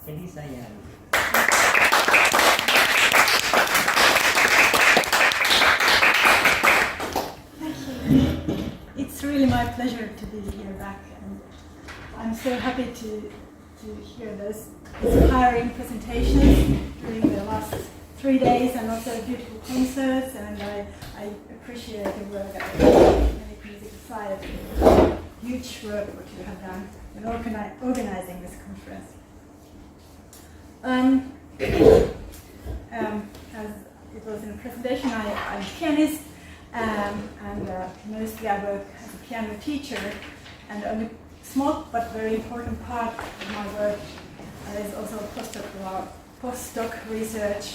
Elisa Järvi. Thank you. It's really my pleasure to be here back, and I'm so happy to hear those inspiring presentations during the last 3 days, and also beautiful concerts, and I appreciate the work at the Renwick Music Society. Huge work what you have done in organizing this conference. As it was in the presentation, I'm a pianist, and mostly I work as a piano teacher, and only small but very important part of my work is also postdoc research,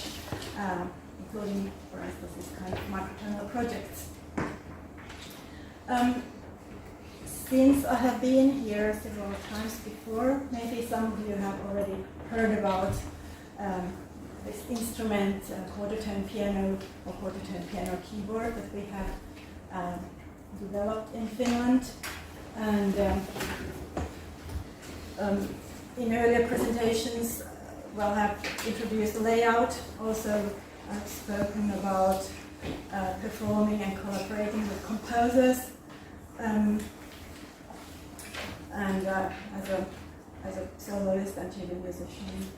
including, for instance, this kind of microtonal projects. Since I have been here several times before, maybe some of you have already heard about this instrument, quarter-tone piano or quarter-tone piano keyboard that we have developed in Finland. And in earlier presentations, well, have introduced the layout. Also, I've spoken about performing and collaborating with composers, and as a soloist and chamber musician.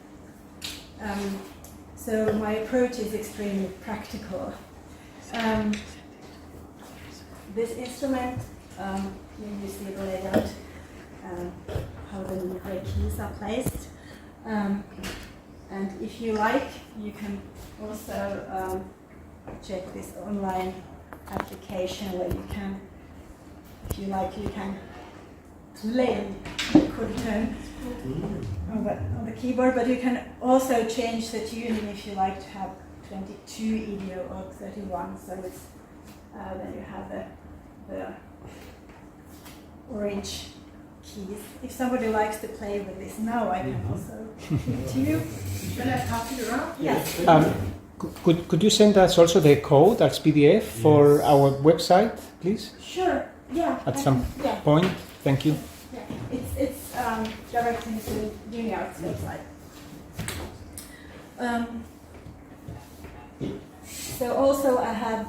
So my approach is extremely practical. This instrument, here you see the layout, how the gray keys are placed. And if you like, you can also check this online application where you can, if you like, you can play quarter-tone on the keyboard, but you can also change the tuning if you like to have 22 EDO or 31. So it's then you have the orange keys. If somebody likes to play with this now, I can also give it to you. Can I pass it around? Yes. Could you send us also the code as PDF for our website, please? Sure. Yeah. At some point. Thank you. Yeah. It's directly to Junior's website. So also I have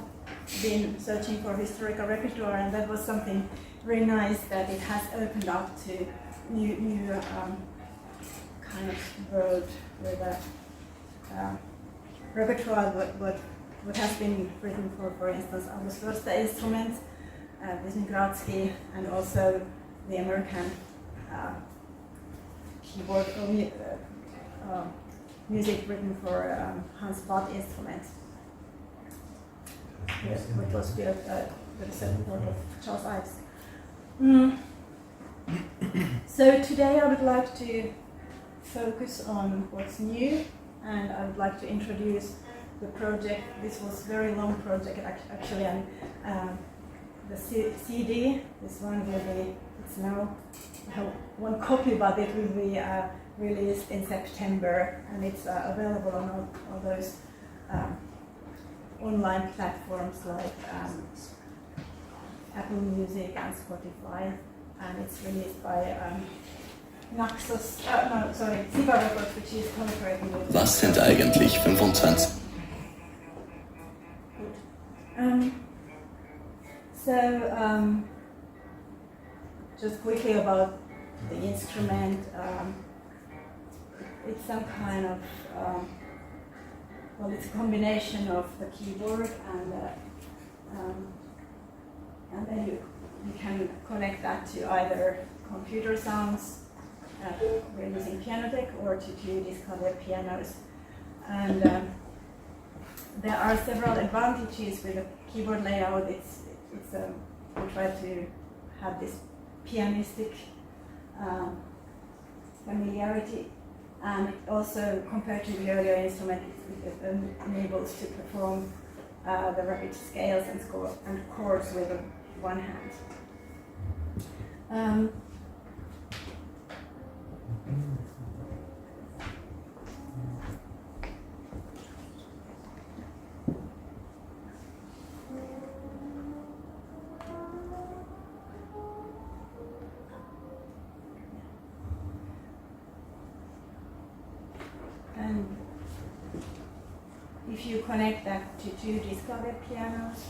been searching for historical repertoire, and that was something very nice that it has opened up to new kind of world with repertoire. What has been written for instance, our first instruments, Wisniewski, and also the American keyboard music written for Hans Bach instruments, which was built with the support of Charles Ives. So today I would like to focus on what's new, and I would like to introduce the project. This was a very long project actually, and the CD, this one will be, it's now, I have one copy, but it will be released in September, and it's available on all those online platforms like Apple Music and Spotify, and it's released by Naxos, Siva Records, which is collaborating with... Was sind eigentlich 25? Just quickly about the instrument. It's some kind of, well, it's a combination of the keyboard and then you can connect that to either computer sounds, we're using Pianotech, or to Disklavier pianos. And there are several advantages with the keyboard layout. We try to have this pianistic familiarity, and it also, compared to the earlier instrument, it enables to perform the rapid scales and chords with one hand. And if you connect that to two Disklavier pianos,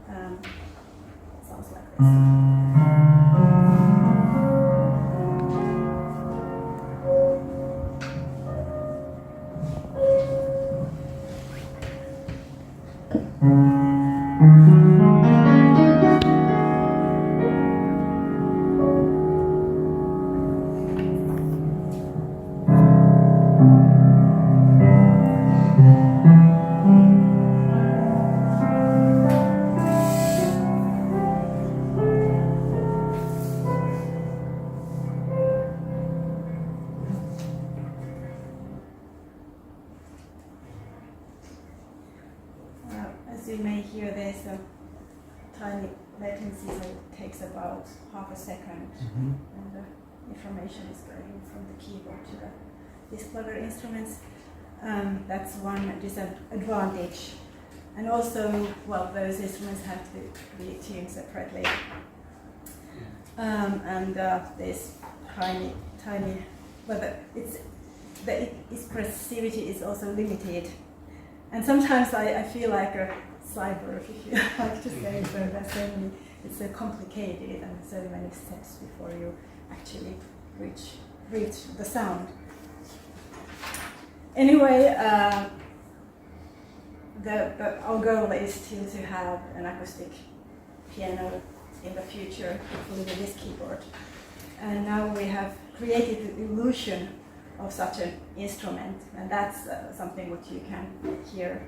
it sounds like this. As you may hear, there's a tiny latency, so it takes about half a second, and the information is going from the keyboard to the Disklavier instruments. That's one disadvantage. And also, well, those instruments have to be tuned separately. And this tiny, but the expressivity is also limited. And sometimes I feel like a cyborg, if you like to say, so there's so many, it's so complicated and so many steps before you actually reach the sound. Anyway, our goal is still to have an acoustic piano in the future, hopefully with this keyboard. And now we have created the illusion of such an instrument, and that's something what you can hear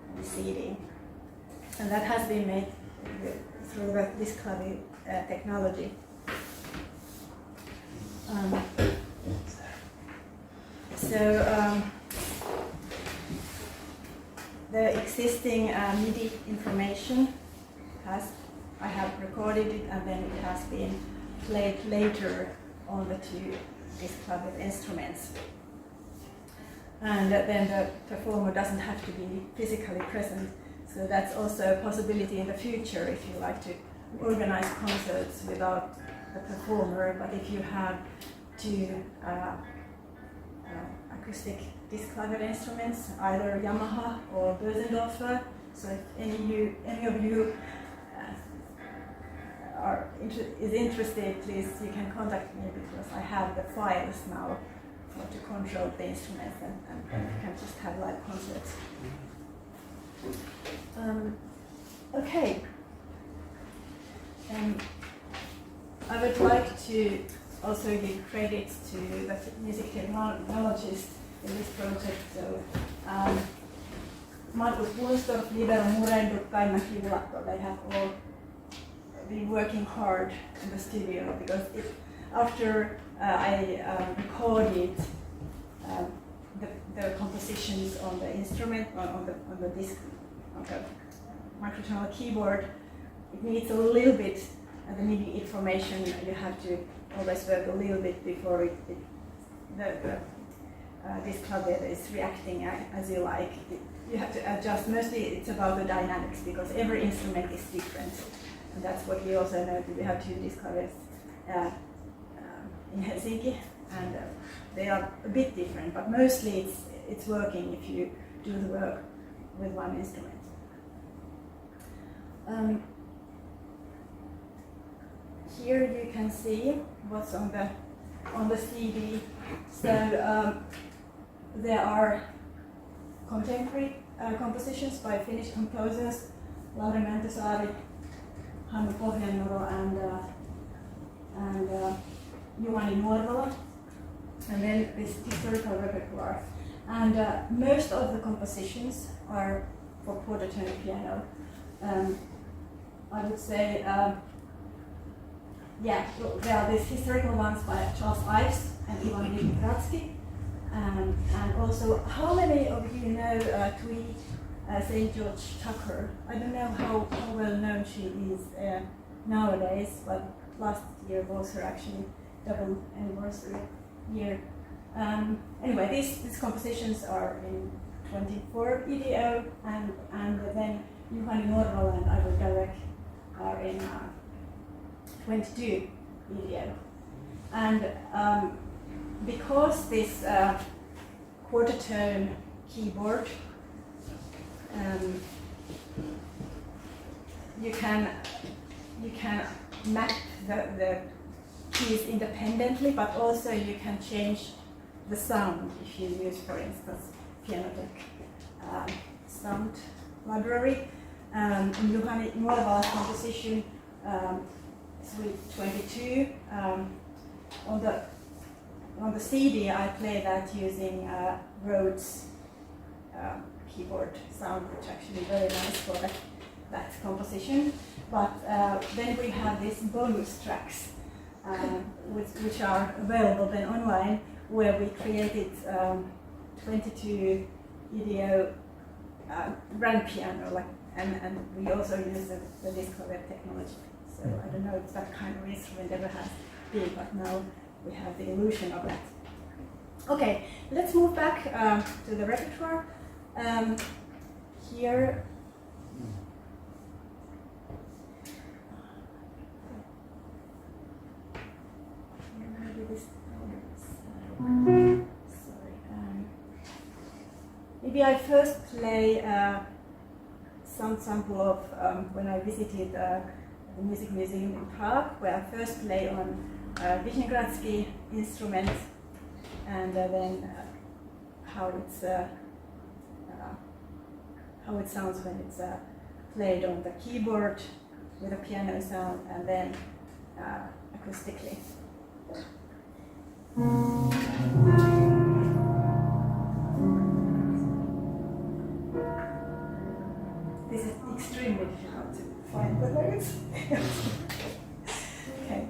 on the CD. And that has been made through the Disklavier technology. The existing MIDI information I have recorded it, and then it has been played later on the two Disklavier instruments. And then the performer doesn't have to be physically present, so that's also a possibility in the future if you like to organize concerts without the performer. But if you have two acoustic Disklavier instruments, either Yamaha or Bösendorfer, so if any of you is interested, please, you can contact me, because I have the files now to control the instruments, and you can just have live concerts. Okay. I would like to also give credit to the music technologists in this project. So, Markus Bunstorff, Libero Murenduk, Kaima Kivulatto, they have all been working hard in the studio, because after I recorded the compositions on the instrument, on the disc, on the Microtonal keyboard, it needs a little bit the MIDI information. You have to always work a little bit before the Disklavier is reacting as you like. You have to adjust. Mostly it's about the dynamics, because every instrument is different. And that's what we also know. We have two Disklaviers in Helsinki, and they are a bit different, but mostly it's working if you do the work with one instrument. Here you can see what's on the CD. So there are contemporary compositions by Finnish composers, Lauri Mäntysaari, Hannu Pohjanuro, and Juhani Nuorvala, and then this historical repertoire. And most of the compositions are for quarter-tone piano. I would say, there are these historical ones by Charles Ives and Ivan Dimitratsky. And also, how many of you know Twee St. George Tucker? I don't know how well known she is nowadays, but last year was her actually double anniversary year. Anyway, these compositions are in 24 EDO, and then Juhani Nuorvala and Ivo Gallagher are in 22 EDO. And because this quarter tone keyboard. You can map the keys independently, but also you can change the sound if you use, for instance, Pianotech sound library. In Juhani Nuolevala's composition, Suite 22, on the CD I play that using Rhodes keyboard sound, which actually very nice for that composition. But then we have these bonus tracks, which are available then online, where we created 22 EDO grand piano, and we also use the Disklavier technology. So I don't know if that kind of instrument ever has been, but now we have the illusion of that. Okay, let's move back to the repertoire. Here, maybe I first play some sample of when I visited the Music Museum in Prague, where I first play on Vyšehrádský instrument, and then how it sounds when it's played on the keyboard with a piano sound, and then acoustically. This is extremely difficult to find the notes. Okay.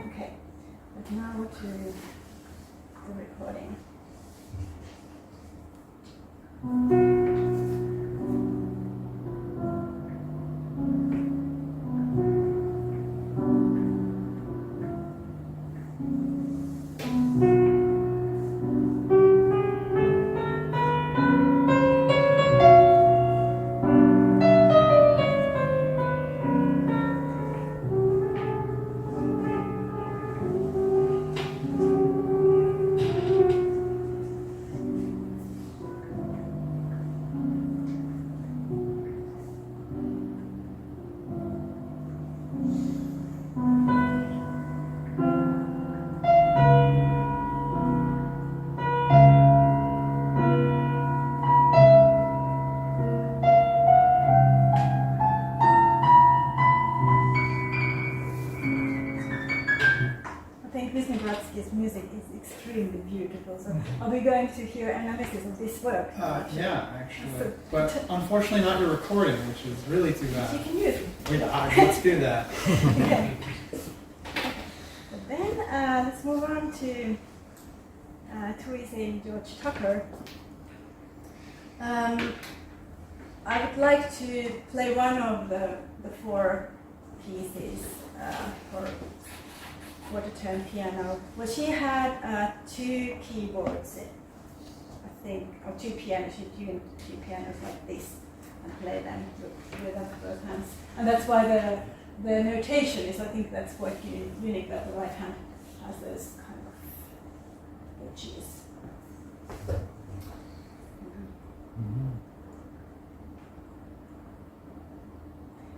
Okay, but now to the recording. Music is extremely beautiful. So, are we going to hear analysis of this work? Yeah, actually, but unfortunately not your recording, which is really too bad. You can use it. Let's do that. Okay. But then let's move on to Theresa and George Tucker. I would like to play one of the four pieces for quarter-tone piano. Well, she had two keyboards, I think, or two pianos. She tuned two pianos like this and played them with both hands. And that's why the notation is, I think that's quite unique, that the right hand has those kind of edges.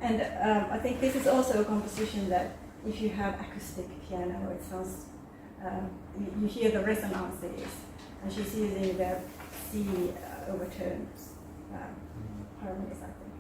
And I think this is also a composition that if you have acoustic piano, it sounds, you hear the resonances, and she's using the C overtones harmonies, I think.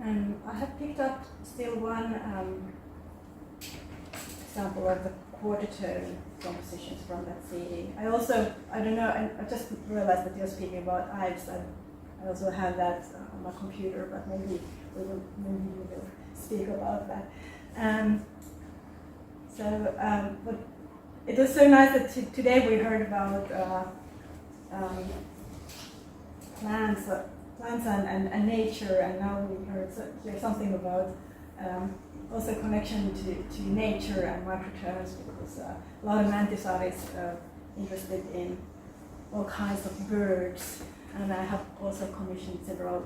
And I have picked up still one example of the quarter tone compositions from that CD. I don't know, I just realized that you're speaking about Ives. I also have that on my computer, but maybe we will speak about that. But it was so nice that today we heard about plants and nature, and now we heard something about also connection to nature and microtones, because a lot of Mantis are interested in all kinds of birds, and I have also commissioned several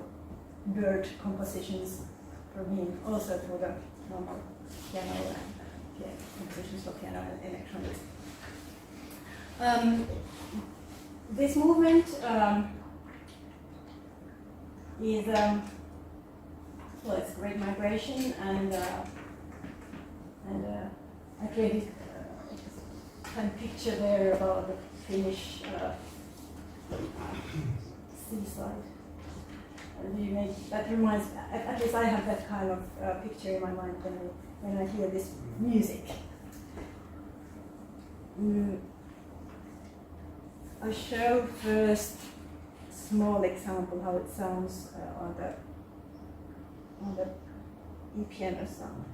bird compositions for him, also for the normal piano and compositions for piano and electronics. This movement is it's Great Migration, and I created a kind of picture there about the Finnish seaside. And that reminds, at least I have that kind of picture in my mind when I hear this music. I'll show first small example how it sounds on the e-piano sound.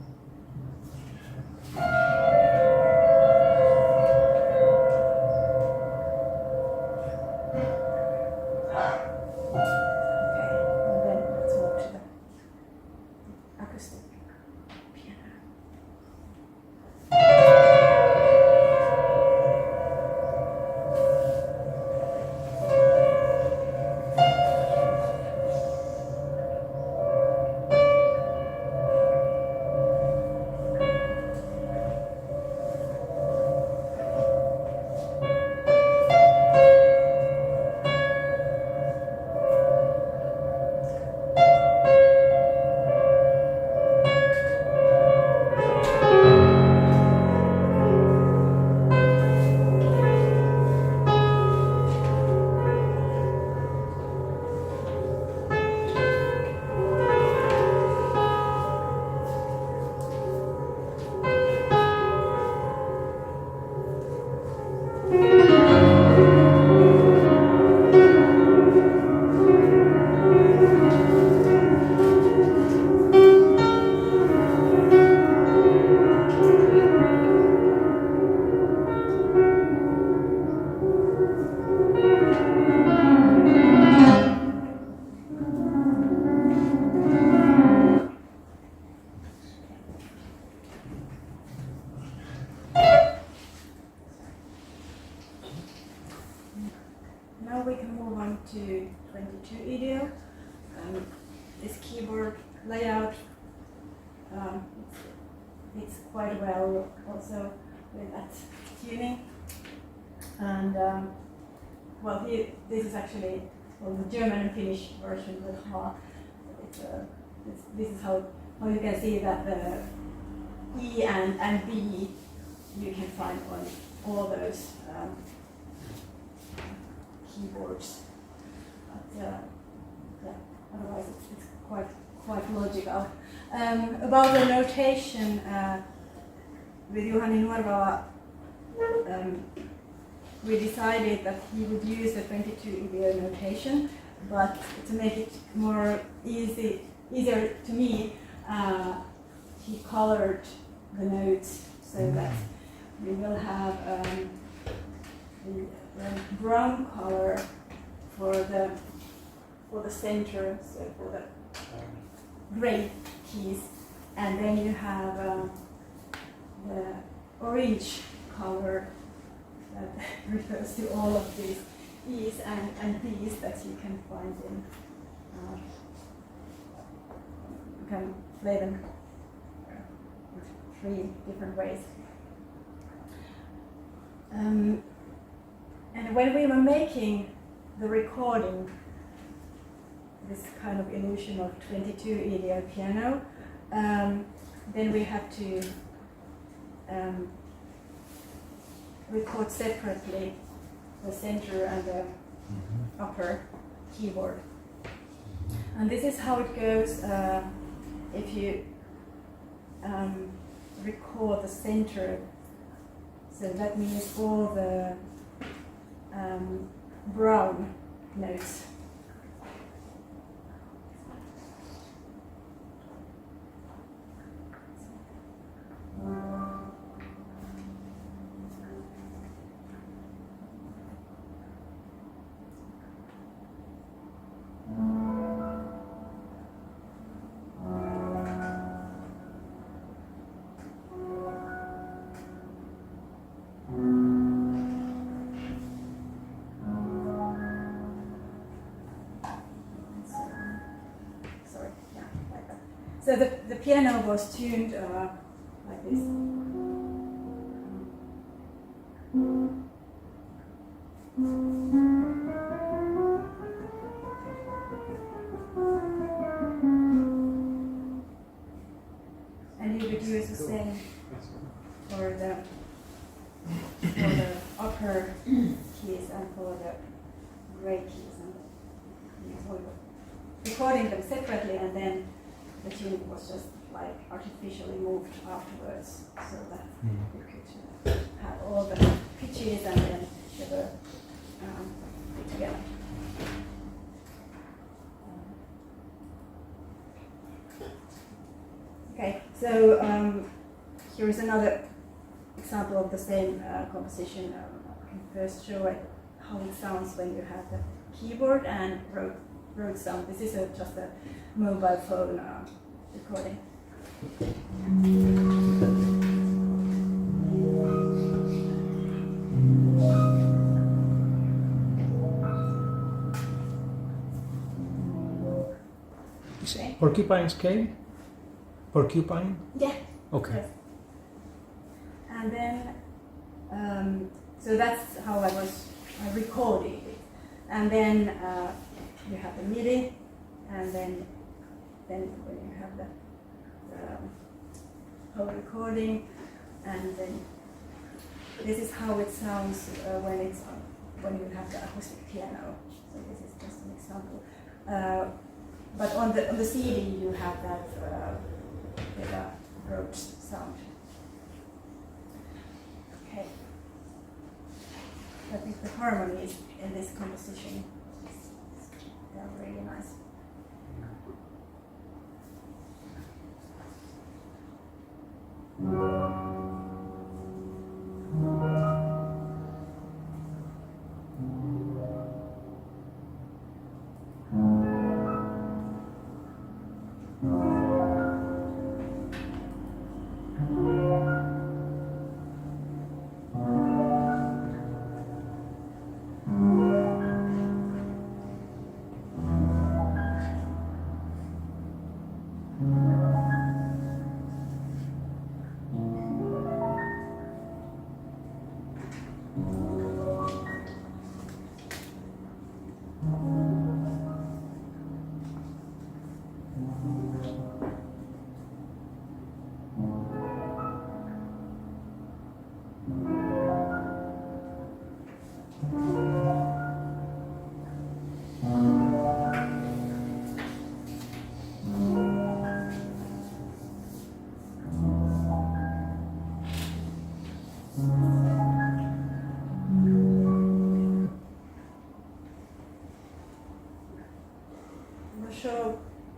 To 22 EDO. This keyboard layout it's quite well also with that tuning. And this is actually the German and Finnish version with Ha. This is how you can see that the E and B you can find on all those keyboards. Otherwise it's quite logical. About the notation, with Juhani Nuorvala, we decided that he would use the 22 EBO notation, but to make it more easier to me, he colored the notes so that we will have the brown color for the center, so for the gray keys, and then you have the orange color that refers to all of these E's and B's that you can find in. You can play them in 3 different ways. And when we were making the recording, this kind of illusion of 22 EDO piano, then we had to record separately the center and the upper keyboard. And this is how it goes if you record the center, so that means all the brown notes. So the piano was tuned like this. And you would use the same for the upper keys and for the gray keys. And so we were recording them separately, and then the tuning was just like artificially moved afterwards, so that you could have all the pitches and then they were put together. Okay, so here is another example of the same composition. I can first show it how it sounds when you have the keyboard and road sound. This is just a mobile phone recording. Okay. Porcupine scale? Porcupine? Yeah. Okay. Yes. And then, so that's how I recording it. And then you have the MIDI, and then when you have the whole recording, and then this is how it sounds when you have the acoustic piano. So this is just an example. But on the CD you have that with a roach sound. Okay. I think the harmonies in this composition are really nice.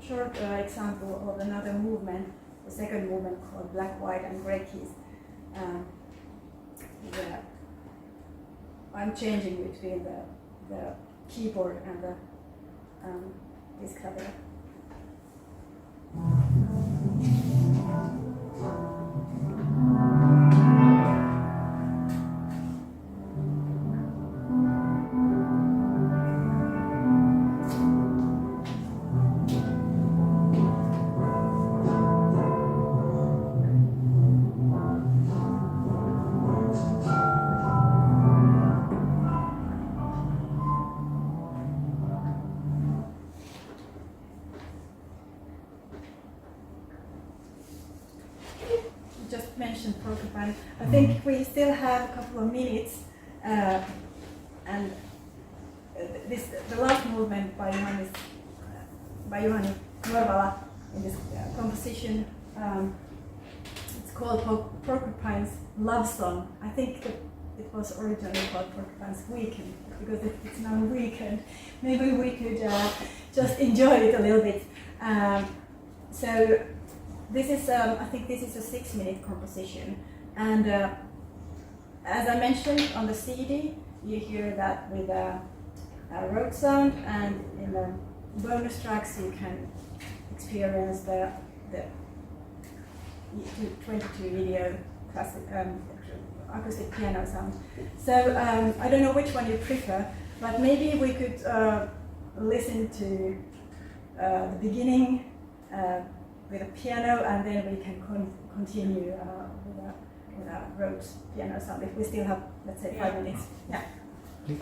Short example of another movement, the second movement called black, white, and gray keys. I'm changing between the keyboard and the Disklavier. Mentioned porcupine. I think we still have a couple of minutes, and the last movement by Juhani Norvala in this composition. It's called Porcupine's Love Song. I think that it was originally called Porcupine's Weekend because it's now weekend. Maybe we could just enjoy it a little bit. So this is, I think this is a 6-minute composition, and as I mentioned on the CD, you hear that with a road sound, and in the bonus tracks you can experience the 22 video classic acoustic piano sound. So I don't know which one you prefer, but maybe we could listen to the beginning with a piano, and then we can continue with a road piano sound if we still have, let's say, 5 minutes. Yeah. Please.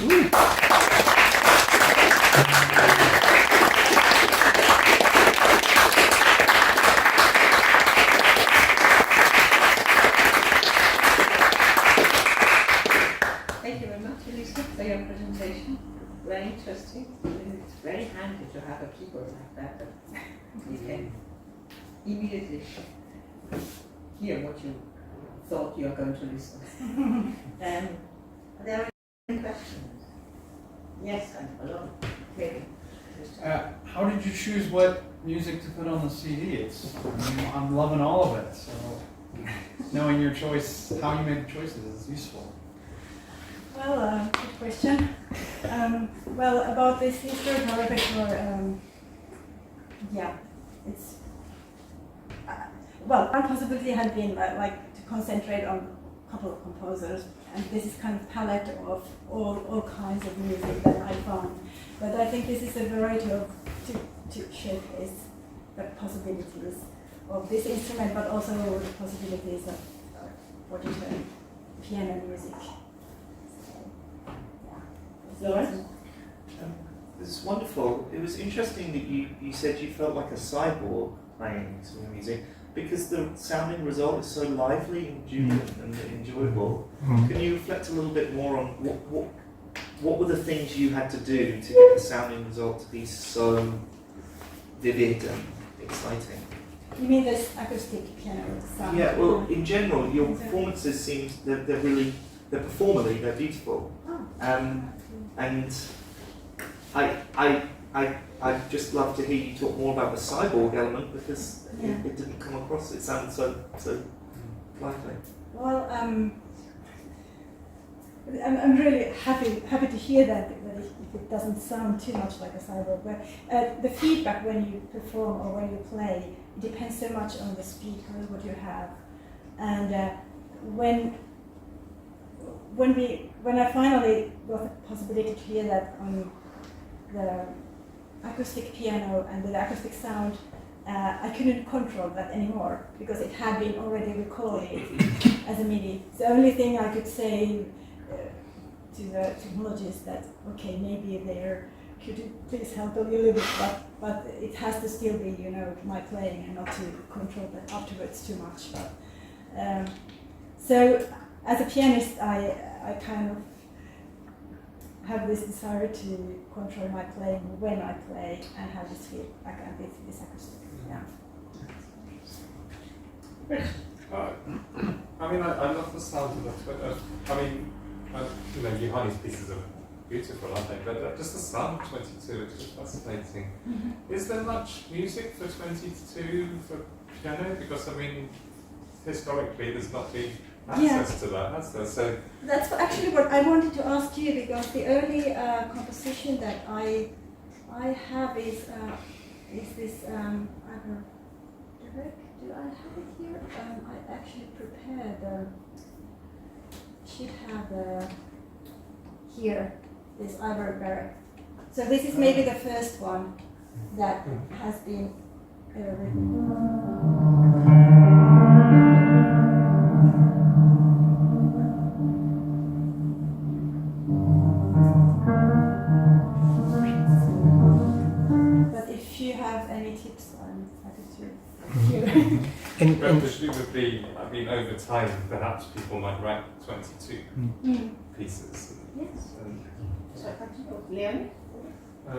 Thank you very much, Elisa, for your presentation. Very interesting. And it's very handy to have a keyboard like that you can immediately hear what you thought you are going to listen. Are there any questions? Yes, I'm alone. Clearly. How did you choose what music to put on the CD? I'm loving all of it, so knowing your choice, how you made the choices is useful. Well, good question. Well, about this historical repertoire, yeah, it's well, one possibility had been like to concentrate on a couple of composers, and this is kind of palette of all kinds of music that I found. But I think this is a variety of to showcase the possibilities of this instrument, but also the possibilities of what you term piano music. Lawrence? It's wonderful. It was interesting that you said you felt like a cyborg playing some music because the sounding result is so lively and jubilant and enjoyable. Can you reflect a little bit more on what were the things you had to do to get the sounding result to be so vivid and exciting? You mean this acoustic piano sound? Yeah, well, in general, your performances seem they're performally, they're beautiful. Oh. And I'd just love to hear you talk more about the cyborg element because it didn't come across. It sounded so lively. Well, I'm really happy to hear that it doesn't sound too much like a cyborg. But the feedback when you perform or when you play depends so much on the speaker, what you have, and when I finally got the possibility to hear that on the acoustic piano and with the acoustic sound, I couldn't control that anymore because it had been already recorded as a MIDI. The only thing I could say to the technologist that, okay, maybe there, could you please help a little bit, but it has to still be, my playing and not to control that afterwards too much. But, so as a pianist, I kind of have this desire to control my playing when I play and have this feedback and this acoustic. Yeah. I love the sound of it. Johanni's pieces are beautiful, aren't they? But just the sound of 22 is just fascinating. Mm-hmm. Is there much music for 22 for piano? Because historically there's not been access to that, has there? So that's actually what I wanted to ask you, because the early composition that I have is this do I have it here? I actually prepared. Should have here this Ivory Barrack. So this is maybe the first one that has been written. Tips on happy to hear. And presumably, over time, perhaps people might write 22 pieces. Yes. Leon? I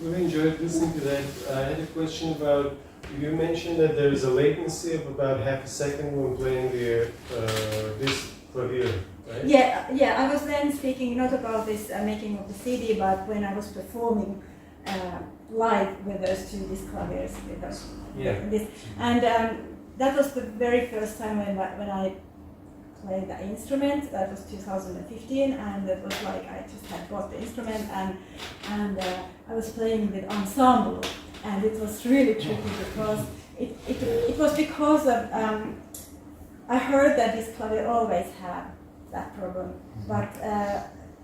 really enjoyed listening to that. I had a question about, you mentioned that there is a latency of about half a second when playing the Disklavier, right? Yeah. I was then speaking not about this making of the CD, but when I was performing live with those two Disklaviers, with those, and that was the very first time when I played the instrument. That was 2015, and it was like I just had bought the instrument and I was playing with ensemble, and it was really tricky because it was because of I heard that Disklavier always had that problem, but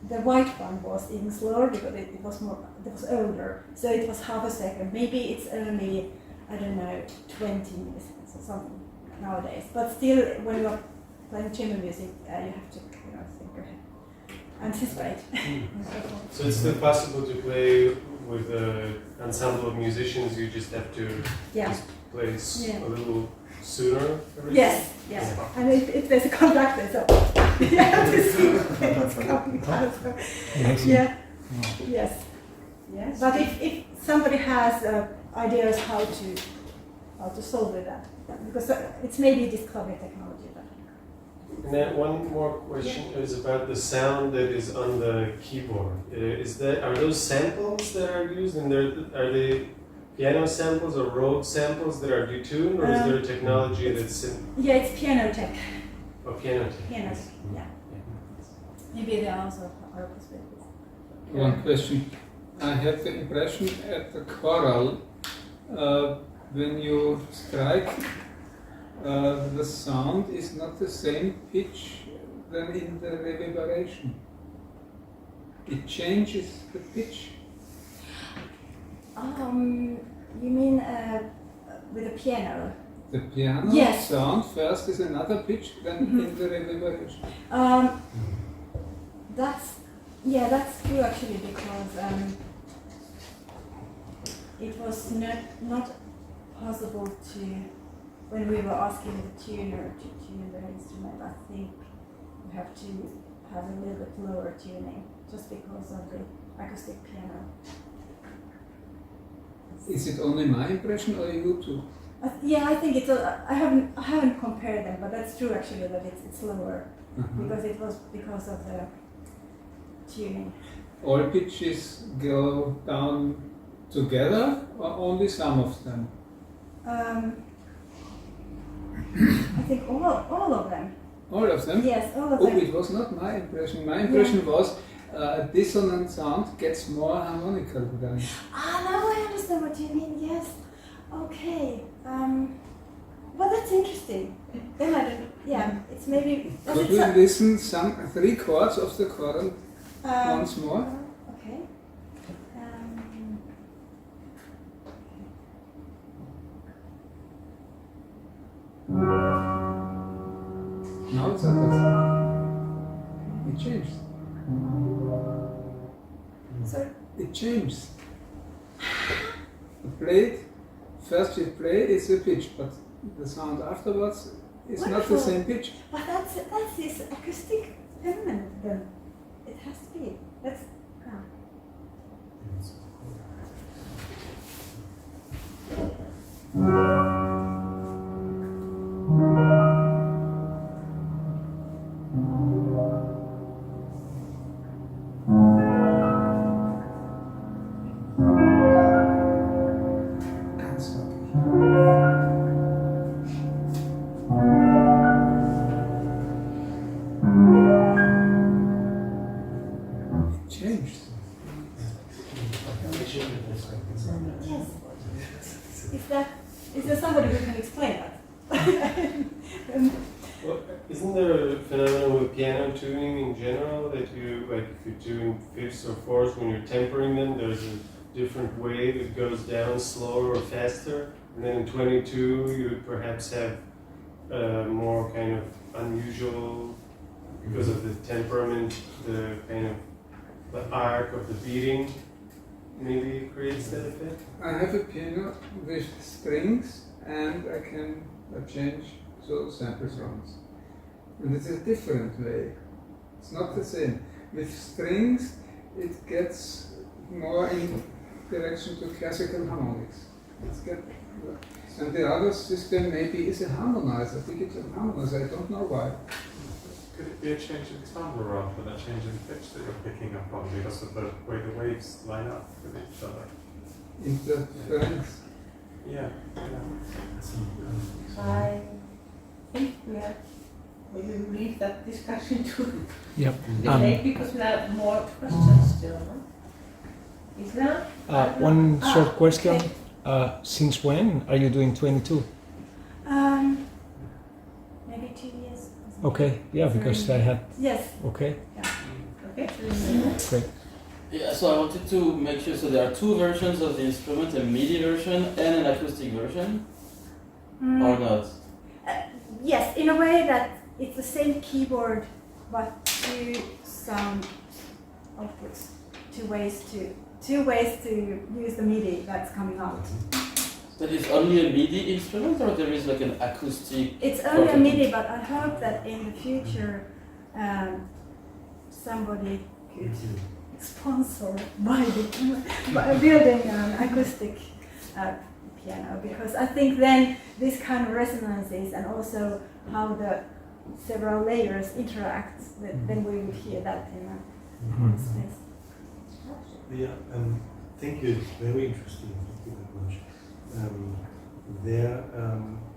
the white one was even slower because it was older, so it was half a second. Maybe it's only 20 milliseconds or something nowadays. But still, when you're playing chamber music, you have to think ahead. anticipate. So it's still possible to play with an ensemble of musicians, you just have to Yeah. play Yeah. a little sooner? Yes, yes. And if there's a conductor, so you have to see when it's coming out. So, yeah. Yes. Yes. But if somebody has ideas how to solve with that, because it's maybe Disklavier technology. But And then one more question is about the sound that is on the keyboard. Are those samples that are used, and are they piano samples or Rhodes samples that are detuned, or is there a technology that's yeah, it's piano tech. piano tech? Piano tech. Yeah. Maybe there are also other possibilities. One question. I have the impression at the choral, when you strike, the sound is not the same pitch than in the reverberation. It changes the pitch. You mean with a piano? The piano Yes. sound first is another pitch than in the reverberation. That's true actually, because it was not possible to, when we were asking the tuner to tune the instrument, I think you have to have a little bit lower tuning, just because of the acoustic piano. Is it only my impression or you too? Yeah, I think it's. I haven't compared them, but that's true actually that it's lower, because it was because of the tuning. All pitches go down together or only some of them? I think all of them. All of them? Yes, all of Oh, them. it was not my impression. My impression was a dissonant sound gets more harmonical than. Now I understand what you mean. Yes. Okay. Well, that's interesting. Then I don't. Yeah, it's maybe. Could we listen some 3 chords of the choral once more? Okay. Now it's other. It changed. So It changes. The plate, first you play is a pitch, but the sound afterwards is not the Wonderful. same pitch. but that's this acoustic phenomenon. Then it has to be. That's. It changed. Yes. Is there somebody who can explain that? Well, isn't there a phenomenon with piano tuning in general that you, like if you're doing fifths or fourths, when you're tempering them, there's a different wave that goes down slower or faster, and then in 22 you would perhaps have more kind of unusual, because of the temperament, the kind of the arc of the beating maybe creates that effect? I have a piano with strings and I can change so sample sounds. And it's a different way. It's not the same. With strings it gets more in direction to classical harmonics. And the other system maybe is a harmonizer, digital harmonizer, I don't know why. Could it be a change in timbre rather than a change in pitch that you're picking up on because of the way the waves line up with each other? Interference. Yeah. I think we will leave that discussion to Yep. the late because we have more questions still. No? Isla? One short question. Okay. Since when are you doing 22? Maybe 2 years. Okay, yeah, because I had. Yes. Okay, Okay. great. Yeah, so I wanted to make sure, so there are 2 versions of the instrument, a MIDI version and an acoustic version, or not? Yes, in a way that it's the same keyboard, but 2 sound outputs, two ways to use the MIDI that's coming out. That is only a MIDI instrument, or there is like an acoustic? It's only a MIDI, but I hope that in the future somebody could sponsor by building an acoustic piano, because I think then this kind of resonances and also how the several layers interact, then we would hear that in a space. Yeah, thank you. It's very interesting. Thank you very much.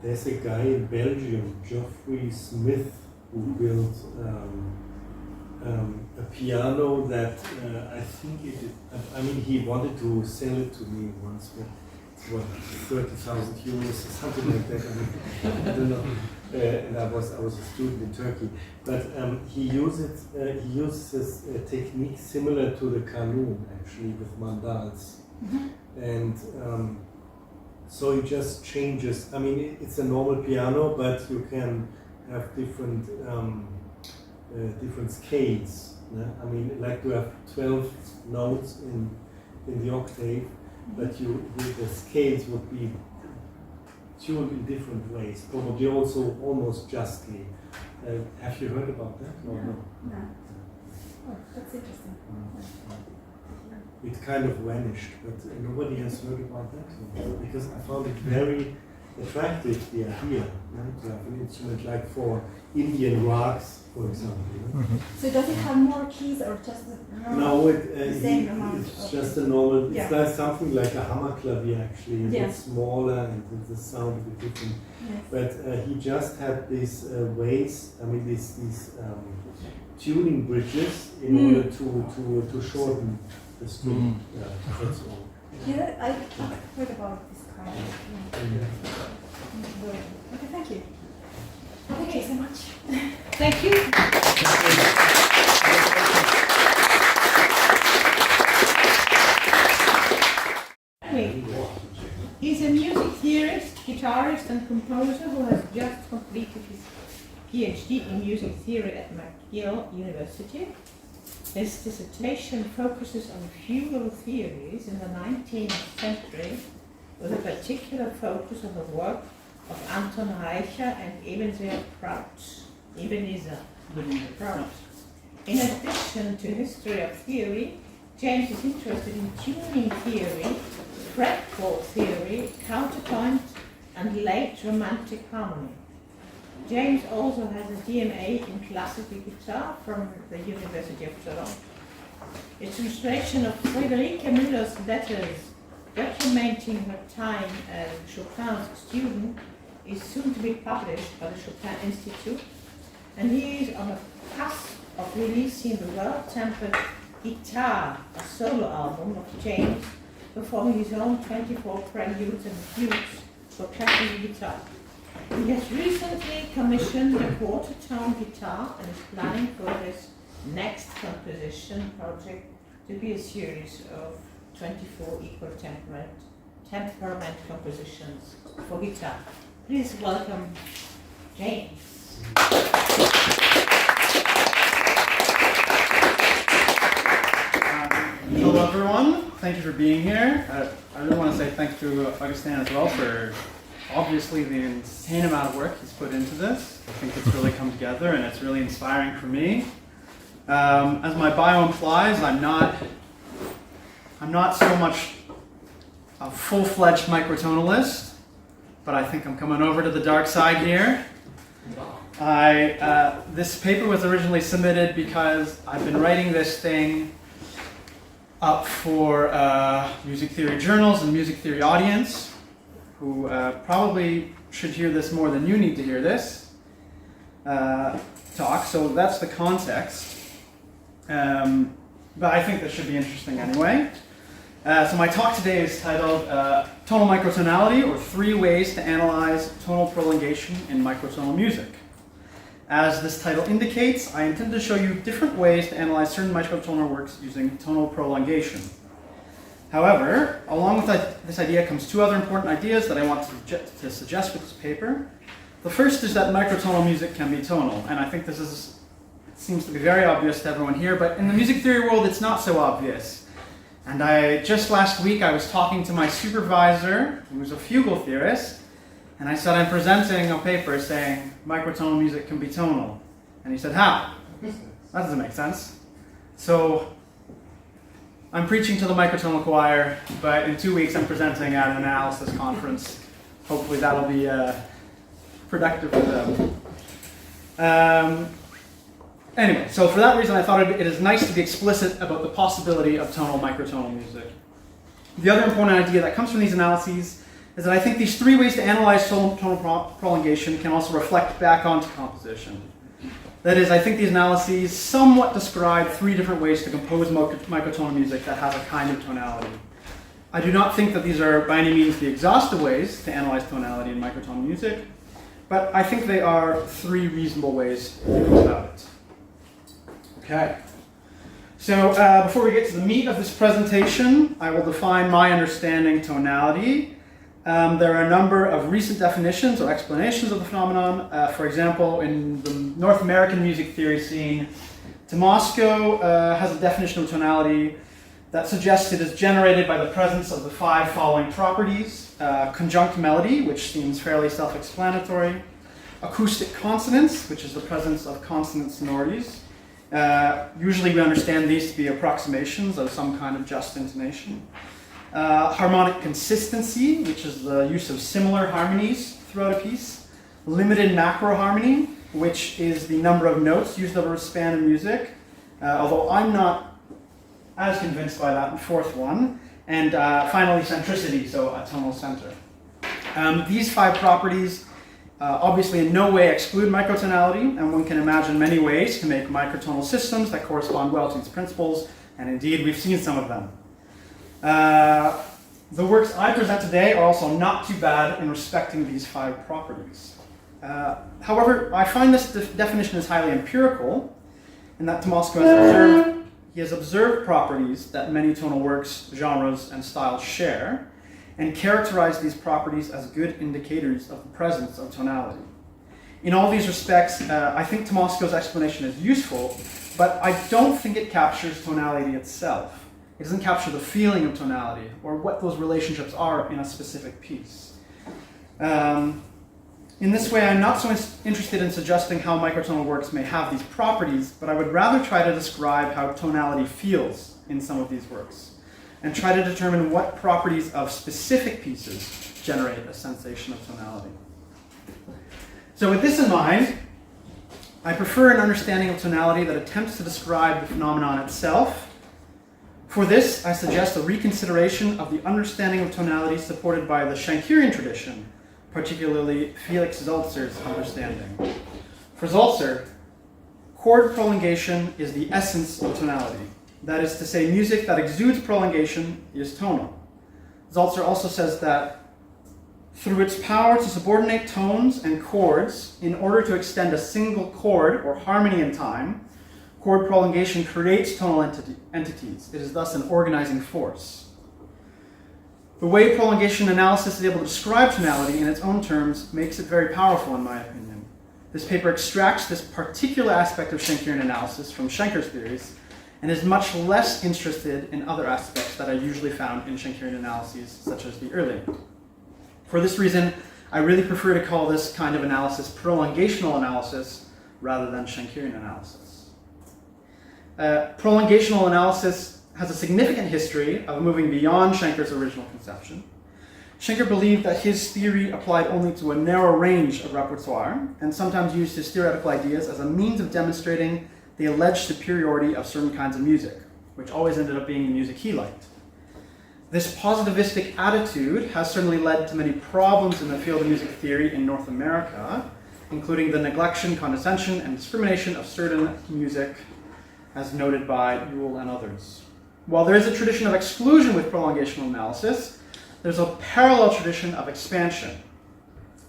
There's a guy in Belgium, Geoffrey Smith, who built a piano that I think I mean, he wanted to sell it to me once, but it's what, 30,000 euros or something like that. I don't know. And I was a student in Turkey, but he uses a technique similar to the kanun, actually, with mandals, and so he just changes. I mean, it's a normal piano, but you can have different scales. Yeah? I mean, like you have 12 notes in the octave, but the scales would be tuned in different ways, probably also almost justly. Have you heard about that? Or no? No. Oh, that's interesting. It kind of vanished, but nobody has heard about that, because I found it very attractive, the idea, to have an instrument like for Indian rags, for example. So does it have more keys or just the No, same amount? it's just a normal, Yeah. it's like something like a Hammerklavier actually, it's Yeah. smaller and the sound a bit different. Yes. But he just had these ways, I mean these tuning bridges in order to shorten the string. Yeah, that's all. Yeah, I heard about this kind of. Okay, thank you. Thank you so much. Thank you. He's a music theorist, guitarist and composer who has just completed his PhD in music theory at McGill University. His dissertation focuses on fugal theories in the 19th century, with a particular focus on the work of Anton Reicher and Ebenezer Prout. In addition to history of theory, James is interested in tuning theory, fretboard theory, counterpoint, and late romantic harmony. James also has a DMA in classical guitar from the University of Toronto. A translation of Friederike Müller's letters documenting her time as Chopin's student is soon to be published by the Chopin Institute, and he is on the cusp of releasing the well-tempered Guitar, a solo album of James, performing his own 24 preludes and fugues for classical guitar. He has recently commissioned a quarter-tone guitar and is planning for his next composition project to be a series of 24 equal temperament compositions for guitar. Please welcome James. Hello everyone, thank you for being here. I really want to say thanks to Augustin as well for obviously the insane amount of work he's put into this. I think it's really come together and it's really inspiring for me. As my bio implies, I'm not so much a full-fledged microtonalist, but I think I'm coming over to the dark side here. This paper was originally submitted because I've been writing this thing up for music theory journals and music theory audience, who probably should hear this more than you need to hear this talk, so that's the context. But I think this should be interesting anyway. So my talk today is titled Tonal Microtonality, or 3 Ways to Analyze Tonal Prolongation in Microtonal Music. As this title indicates, I intend to show you different ways to analyze certain microtonal works using tonal prolongation. However, along with this idea comes 2 other important ideas that I want to suggest with this paper. The first is that microtonal music can be tonal, and I think this is seems to be very obvious to everyone here, but in the music theory world, it's not so obvious. And just last week, I was talking to my supervisor, who's a fugal theorist, and I said, I'm presenting a paper saying microtonal music can be tonal. And he said, how? That doesn't make sense. So I'm preaching to the microtonal choir, but in 2 weeks I'm presenting at an analysis conference. Hopefully that'll be productive for them. Anyway, so for that reason I thought it is nice to be explicit about the possibility of tonal microtonal music. The other important idea that comes from these analyses is that I think these 3 ways to analyze tonal prolongation can also reflect back onto composition. That is, I think these analyses somewhat describe 3 different ways to compose microtonal music that have a kind of tonality. I do not think that these are by any means the exhaustive ways to analyze tonality in microtonal music, but I think they are 3 reasonable ways to think about it. Okay. So before we get to the meat of this presentation, I will define my understanding tonality. There are a number of recent definitions or explanations of the phenomenon. For example, in the North American music theory scene, Tomasco has a definition of tonality that suggests it is generated by the presence of the 5 following properties. Conjunct melody, which seems fairly self-explanatory. Acoustic consonance, which is the presence of consonant sonorities. Usually we understand these to be approximations of some kind of just intonation. Harmonic consistency, which is the use of similar harmonies throughout a piece. Limited macro harmony, which is the number of notes used over a span of music, although I'm not as convinced by that 4th one. And finally, centricity, so a tonal center. These 5 properties obviously in no way exclude microtonality, and one can imagine many ways to make microtonal systems that correspond well to these principles, and indeed we've seen some of them. The works I present today are also not too bad in respecting these 5 properties. However, I find this definition is highly empirical, in that Tomasco has observed properties that many tonal works, genres, and styles share, and characterize these properties as good indicators of the presence of tonality. In all these respects, I think Tomasco's explanation is useful, but I don't think it captures tonality itself. It doesn't capture the feeling of tonality or what those relationships are in a specific piece. In this way, I'm not so interested in suggesting how microtonal works may have these properties, but I would rather try to describe how tonality feels in some of these works, and try to determine what properties of specific pieces generate a sensation of tonality. So with this in mind, I prefer an understanding of tonality that attempts to describe the phenomenon itself. For this, I suggest a reconsideration of the understanding of tonality supported by the Schenkerian tradition, particularly Felix Sulzer's understanding. For Sulzer, chord prolongation is the essence of tonality. That is to say, music that exudes prolongation is tonal. Sulzer also says that through its power to subordinate tones and chords in order to extend a single chord or harmony in time, chord prolongation creates tonal entities. It is thus an organizing force. The way prolongation analysis is able to describe tonality in its own terms makes it very powerful, in my opinion. This paper extracts this particular aspect of Schenkerian analysis from Schenker's theories and is much less interested in other aspects that are usually found in Schenkerian analyses, such as the early. For this reason, I really prefer to call this kind of analysis prolongational analysis rather than Schenkerian analysis. Prolongational analysis has a significant history of moving beyond Schenker's original conception. Schenker believed that his theory applied only to a narrow range of repertoire, and sometimes used his theoretical ideas as a means of demonstrating the alleged superiority of certain kinds of music, which always ended up being the music he liked. This positivistic attitude has certainly led to many problems in the field of music theory in North America, including the neglection, condescension, and discrimination of certain music, as noted by Yule and others. While there is a tradition of exclusion with prolongational analysis, there's a parallel tradition of expansion.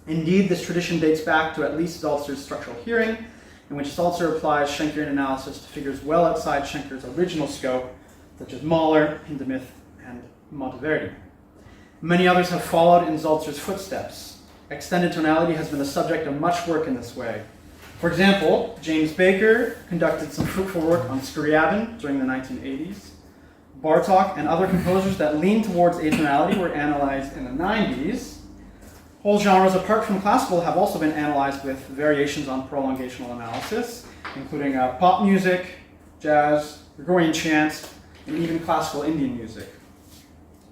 Indeed, this tradition dates back to at least Sulzer's structural hearing, in which Sulzer applies Schenkerian analysis to figures well outside Schenker's original scope, such as Mahler, Hindemith, and Monteverdi. Many others have followed in Sulzer's footsteps. Extended tonality has been the subject of much work in this way. For example, James Baker conducted some fruitful work on Scriabin during the 1980s. Bartók and other composers that lean towards atonality were analyzed in the 90s. Whole genres apart from classical have also been analyzed with variations on prolongational analysis, including pop music, jazz, Gregorian chant, and even classical Indian music.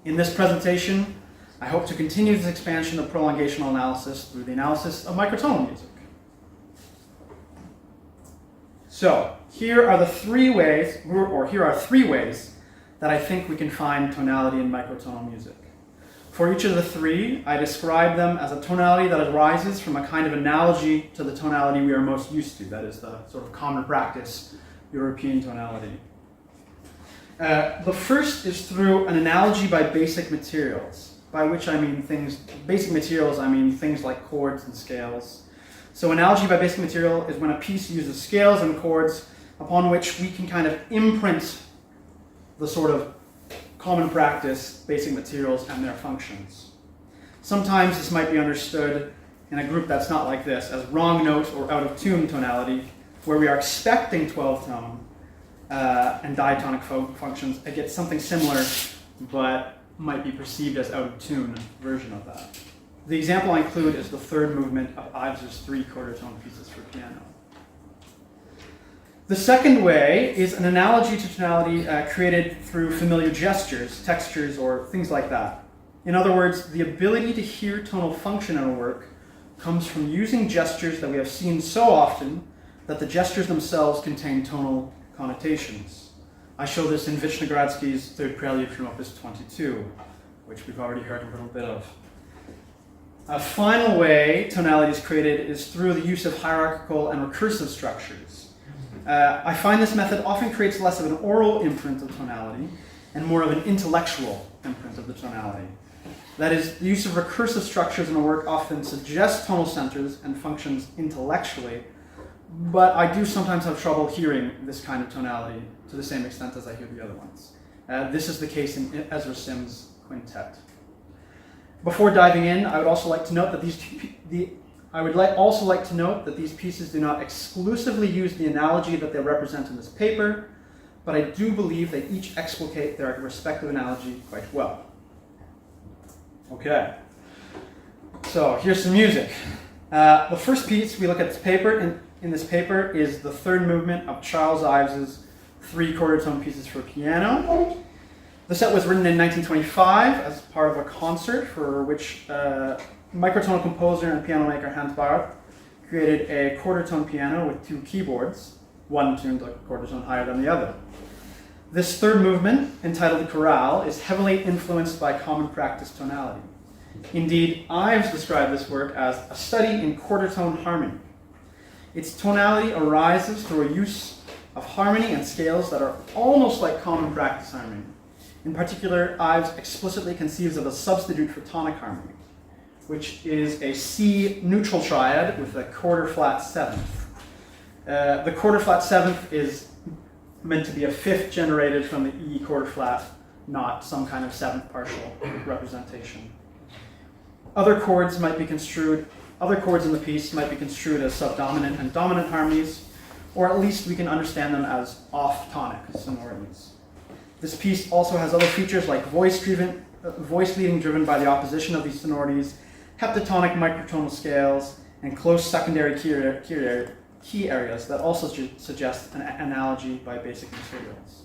In this presentation, I hope to continue this expansion of prolongational analysis through the analysis of microtonal music. So, here are three ways that I think we can find tonality in microtonal music. For each of the three, I describe them as a tonality that arises from a kind of analogy to the tonality we are most used to, that is the sort of common practice European tonality. The first is through an analogy by basic materials, by which I mean basic materials, I mean things like chords and scales. So analogy by basic material is when a piece uses scales and chords upon which we can kind of imprint the sort of common practice basic materials and their functions. Sometimes this might be understood in a group that's not like this as wrong note or out of tune tonality, where we are expecting 12 tone and diatonic functions. It gets something similar, but might be perceived as out of tune version of that. The example I include is the third movement of Ives's 3 quarter tone pieces for piano. The second way is an analogy to tonality created through familiar gestures, textures, or things like that. In other words, the ability to hear tonal function in a work comes from using gestures that we have seen so often that the gestures themselves contain tonal connotations. I show this in Vishnegradsky's third prelude from Opus 22, which we've already heard a little bit of. A final way tonality is created is through the use of hierarchical and recursive structures. I find this method often creates less of an oral imprint of tonality and more of an intellectual imprint of the tonality. That is, the use of recursive structures in a work often suggests tonal centers and functions intellectually, but I do sometimes have trouble hearing this kind of tonality to the same extent as I hear the other ones. This is the case in Ezra Sim's quintet. Before diving in, I would also like to note that these pieces do not exclusively use the analogy that they represent in this paper, but I do believe they each explicate their respective analogy quite well. Okay, so here's some music. The first piece we look at in this paper is the third movement of Charles Ives's 3 quarter tone pieces for piano. The set was written in 1925 as part of a concert for which microtonal composer and piano maker Hans Barth created a quarter tone piano with 2 keyboards, one tuned a quarter tone higher than the other. This third movement, entitled the Chorale, is heavily influenced by common practice tonality. Indeed, Ives described this work as a study in quarter tone harmony. Its tonality arises through a use of harmony and scales that are almost like common practice harmony. In particular, Ives explicitly conceives of a substitute for tonic harmony, which is a C neutral triad with a quarter flat seventh. The quarter flat seventh is meant to be a fifth generated from the E quarter flat, not some kind of seventh partial representation. Other chords in the piece might be construed as subdominant and dominant harmonies, or at least we can understand them as off-tonic sonorities. This piece also has other features like voice leading driven by the opposition of these sonorities, heptatonic microtonal scales, and close secondary key areas that also suggest an analogy by basic materials.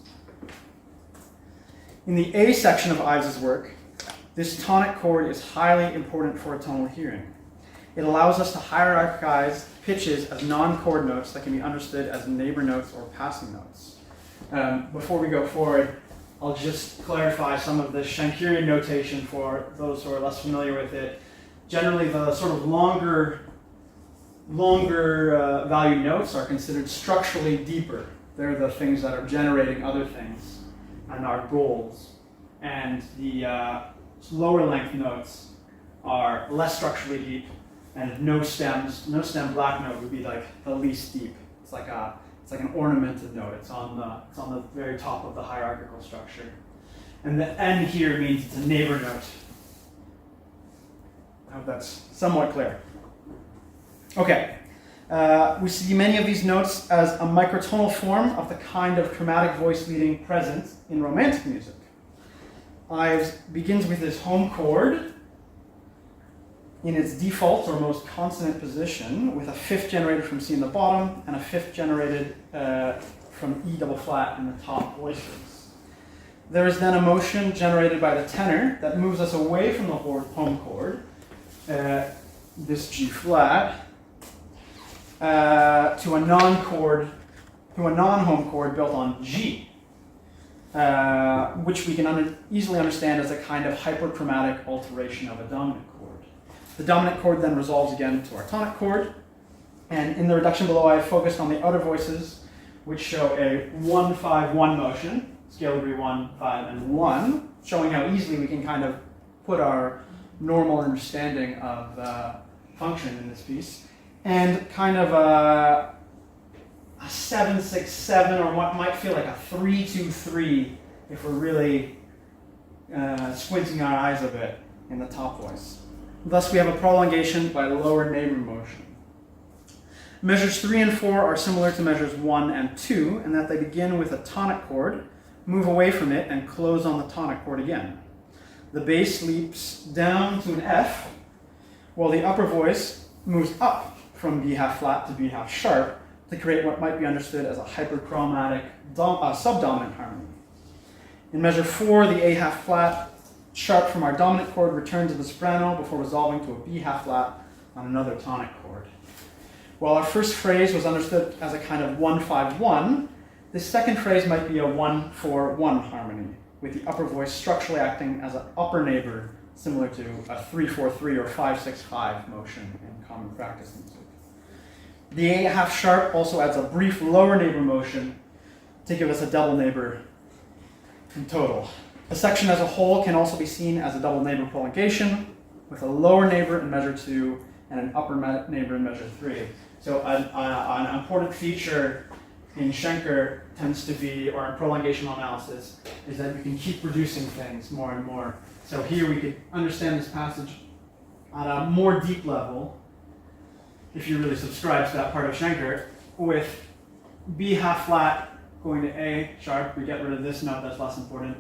In the A section of Ives's work, this tonic chord is highly important for tonal hearing. It allows us to hierarchize pitches as non-chord notes that can be understood as neighbor notes or passing notes. Before we go forward, I'll just clarify some of the Schenkerian notation for those who are less familiar with it. Generally, the sort of longer value notes are considered structurally deeper. They're the things that are generating other things and are goals. And the lower length notes are less structurally deep, and no stem black note would be like the least deep. It's like an ornamented note. It's on the very top of the hierarchical structure. And the N here means it's a neighbor note. I hope that's somewhat clear. Okay, We see many of these notes as a microtonal form of the kind of chromatic voice leading present in Romantic music. Ives begins with this home chord in its default or most consonant position, with a fifth generated from C in the bottom and a fifth generated from E double flat in the top voices. There is then a motion generated by the tenor that moves us away from the home chord, this G flat, to a non-home chord built on G, which we can easily understand as a kind of hyperchromatic alteration of a dominant chord. The dominant chord then resolves again to our tonic chord, and in the reduction below I focused on the outer voices, which show a 1-5-1 motion, scale degree 1, 5, and 1, showing how easily we can kind of put our normal understanding of function in this piece, and kind of a 7-6-7, or what might feel like a 3-2-3 if we're really squinting our eyes a bit in the top voice. Thus we have a prolongation by lower neighbor motion. Measures 3 and 4 are similar to measures 1 and 2 in that they begin with a tonic chord, move away from it, and close on the tonic chord again. The bass leaps down to an F, while the upper voice moves up from B half flat to B half sharp to create what might be understood as a hyperchromatic subdominant harmony. In measure 4, the A half flat sharp from our dominant chord returns to the soprano before resolving to a B half flat on another tonic chord. While our first phrase was understood as a kind of 1-5-1, this second phrase might be a 1-4-1 harmony, with the upper voice structurally acting as an upper neighbor, similar to a 3-4-3 or 5-6-5 motion in common practice music. The A half sharp also adds a brief lower neighbor motion to give us a double neighbor in total. The section as a whole can also be seen as a double neighbor prolongation, with a lower neighbor in measure 2 and an upper neighbor in measure 3. So an important feature in Schenker tends to be, or in prolongational analysis, is that you can keep reducing things more and more. So here we could understand this passage at a more deep level, if you really subscribe to that part of Schenker, with B half flat going to A sharp, we get rid of this note that's less important,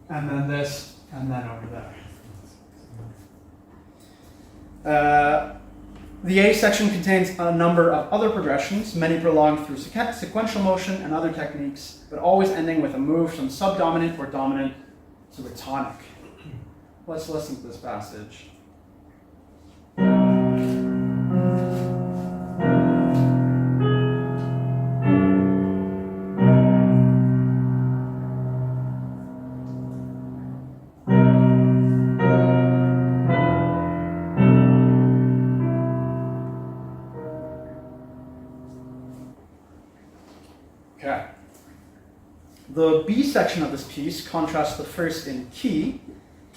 and then this, and then over there. The A section contains a number of other progressions, many prolonged through sequential motion and other techniques, but always ending with a move from subdominant or dominant to a tonic. Let's listen to this passage. Okay. The B section of this piece contrasts the first in key,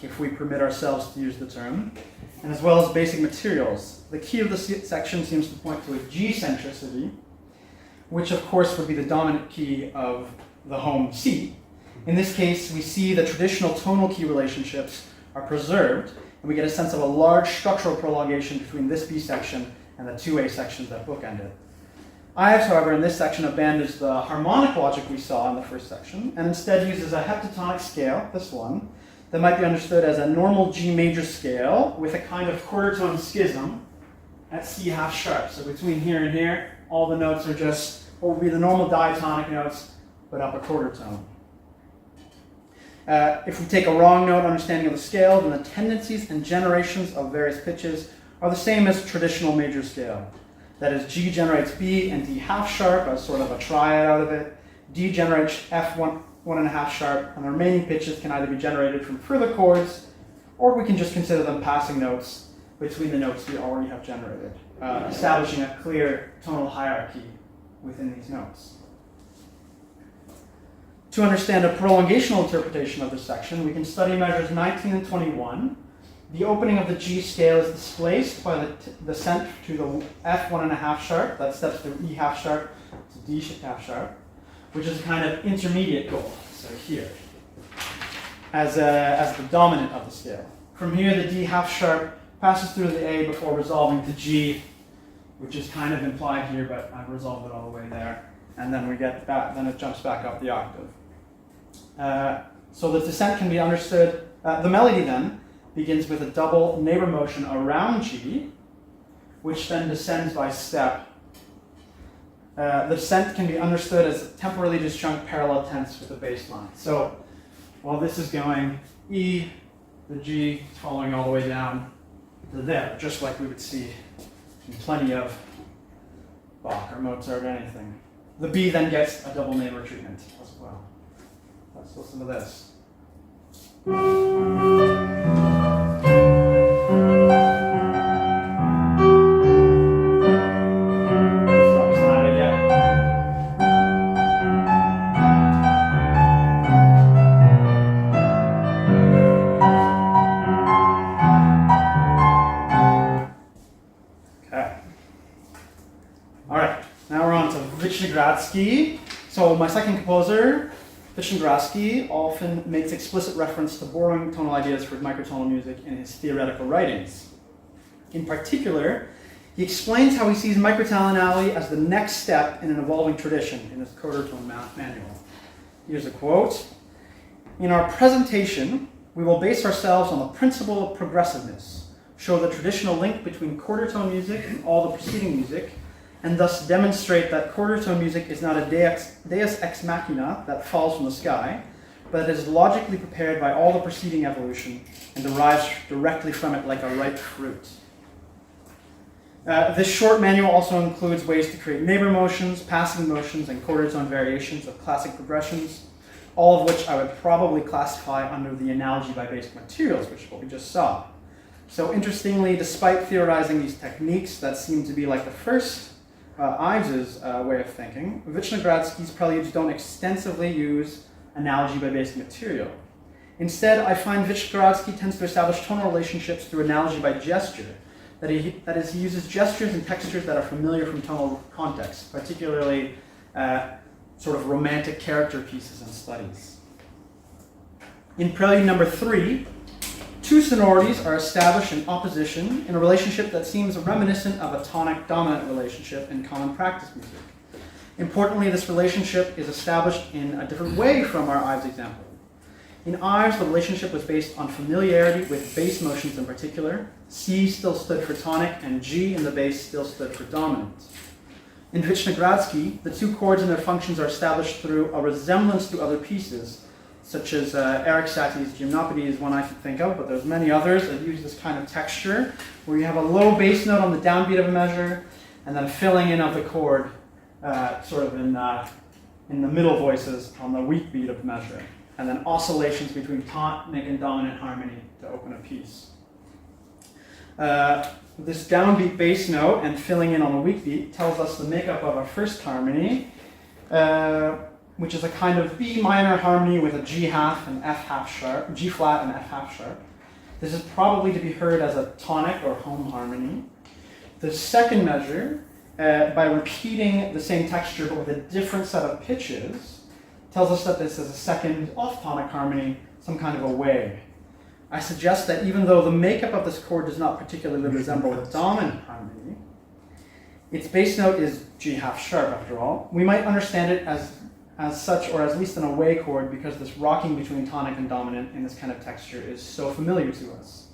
if we permit ourselves to use the term, and as well as basic materials. The key of the section seems to point to a G centricity, which of course would be the dominant key of the home C. In this case, we see the traditional tonal key relationships are preserved, and we get a sense of a large structural prolongation between this B section and the two A sections that bookend it. Ives, however, in this section abandons the harmonic logic we saw in the first section, and instead uses a heptatonic scale, this one, that might be understood as a normal G major scale with a kind of quarter tone schism at C half sharp. So between here and here, all the notes are just what would be the normal diatonic notes, but up a quarter tone. If we take a wrong note understanding of the scale, then the tendencies and generations of various pitches are the same as traditional major scale. That is, G generates B and D half sharp as sort of a triad out of it. D generates F 1.5 sharp, and the remaining pitches can either be generated from further chords, or we can just consider them passing notes between the notes we already have generated, establishing a clear tonal hierarchy within these notes. To understand a prolongational interpretation of this section, we can study measures 19 and 21. The opening of the G scale is displaced by the descent to the F 1.5 sharp, that steps through E half sharp to D half sharp, which is a kind of intermediate goal, so here, as the dominant of the scale. From here, the D half sharp passes through the A before resolving to G which is kind of implied here, but I've resolved it all the way there. And then we get back, then it jumps back up the octave. So the descent can be understood, the melody then begins with a double neighbor motion around G, which then descends by step. The descent can be understood as a temporally disjunct parallel tense with the bass line. So while this is going E, the G is following all the way down to there, just like we would see in plenty of Bach or Mozart or anything. The B then gets a double neighbor treatment as well. Let's listen to this. So my second composer, Vyšehrádský, often makes explicit reference to borrowing tonal ideas for microtonal music in his theoretical writings. In particular, he explains how he sees microtonality as the next step in an evolving tradition in his Codertone manual. Here's a quote. In our presentation, we will base ourselves on the principle of progressiveness, show the traditional link between quarter-tone music and all the preceding music, and thus demonstrate that quarter-tone music is not a deus ex machina that falls from the sky, but is logically prepared by all the preceding evolution and derives directly from it like a ripe fruit. This short manual also includes ways to create neighbor motions, passing motions, and quarter-tone variations of classic progressions, all of which I would probably classify under the analogy by basic materials, which is what we just saw. So interestingly, despite theorizing these techniques that seem to be like the first Ives's way of thinking, Vyšehrádský's preludes don't extensively use analogy by basic material. Instead, I find Vyšehrádský tends to establish tonal relationships through analogy by gesture. That is, he uses gestures and textures that are familiar from tonal context, particularly sort of romantic character pieces and studies. In prelude number 3, two sonorities are established in opposition in a relationship that seems reminiscent of a tonic-dominant relationship in common practice music. Importantly, this relationship is established in a different way from our Ives example. In Ives, the relationship was based on familiarity with bass motions in particular. C still stood for tonic, and G in the bass still stood for dominant. In Vyšehrádský, the two chords and their functions are established through a resemblance to other pieces, such as Eric Satie's Gymnopédie is one I can think of, but there's many others that use this kind of texture, where you have a low bass note on the downbeat of a measure, and then a filling in of the chord, sort of in the middle voices on the weak beat of the measure, and then oscillations between tonic and dominant harmony to open a piece. This downbeat bass note and filling in on the weak beat tells us the makeup of a first harmony, which is a kind of B minor harmony with a G half and F half sharp, G flat and F half sharp. This is probably to be heard as a tonic or home harmony. The second measure, by repeating the same texture but with a different set of pitches, tells us that this is a second off-tonic harmony, some kind of a wave. I suggest that even though the makeup of this chord does not particularly resemble a dominant harmony, its bass note is G half sharp after all, we might understand it as such, or at least an away chord, because this rocking between tonic and dominant in this kind of texture is so familiar to us.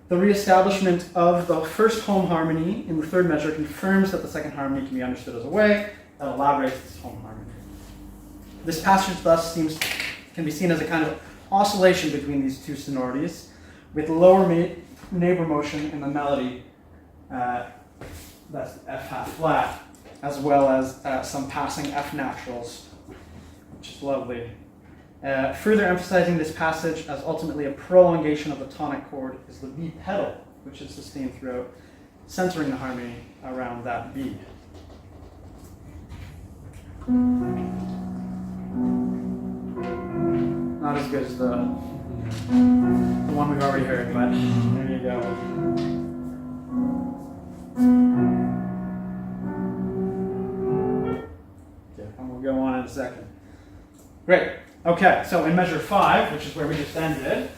The reestablishment of the first home harmony in the third measure confirms that the second harmony can be understood as a way that elaborates this home harmony. This passage thus can be seen as a kind of oscillation between these two sonorities, with lower neighbor motion in the melody, that's F half flat, as well as some passing F naturals, which is lovely. Further emphasizing this passage as ultimately a prolongation of the tonic chord is the B pedal, which is sustained throughout, centering the harmony around that B. Not as good as the one we've already heard, but there you go. Okay, and we'll go on in a second. Great. Okay, so in measure 5, which is where we just ended,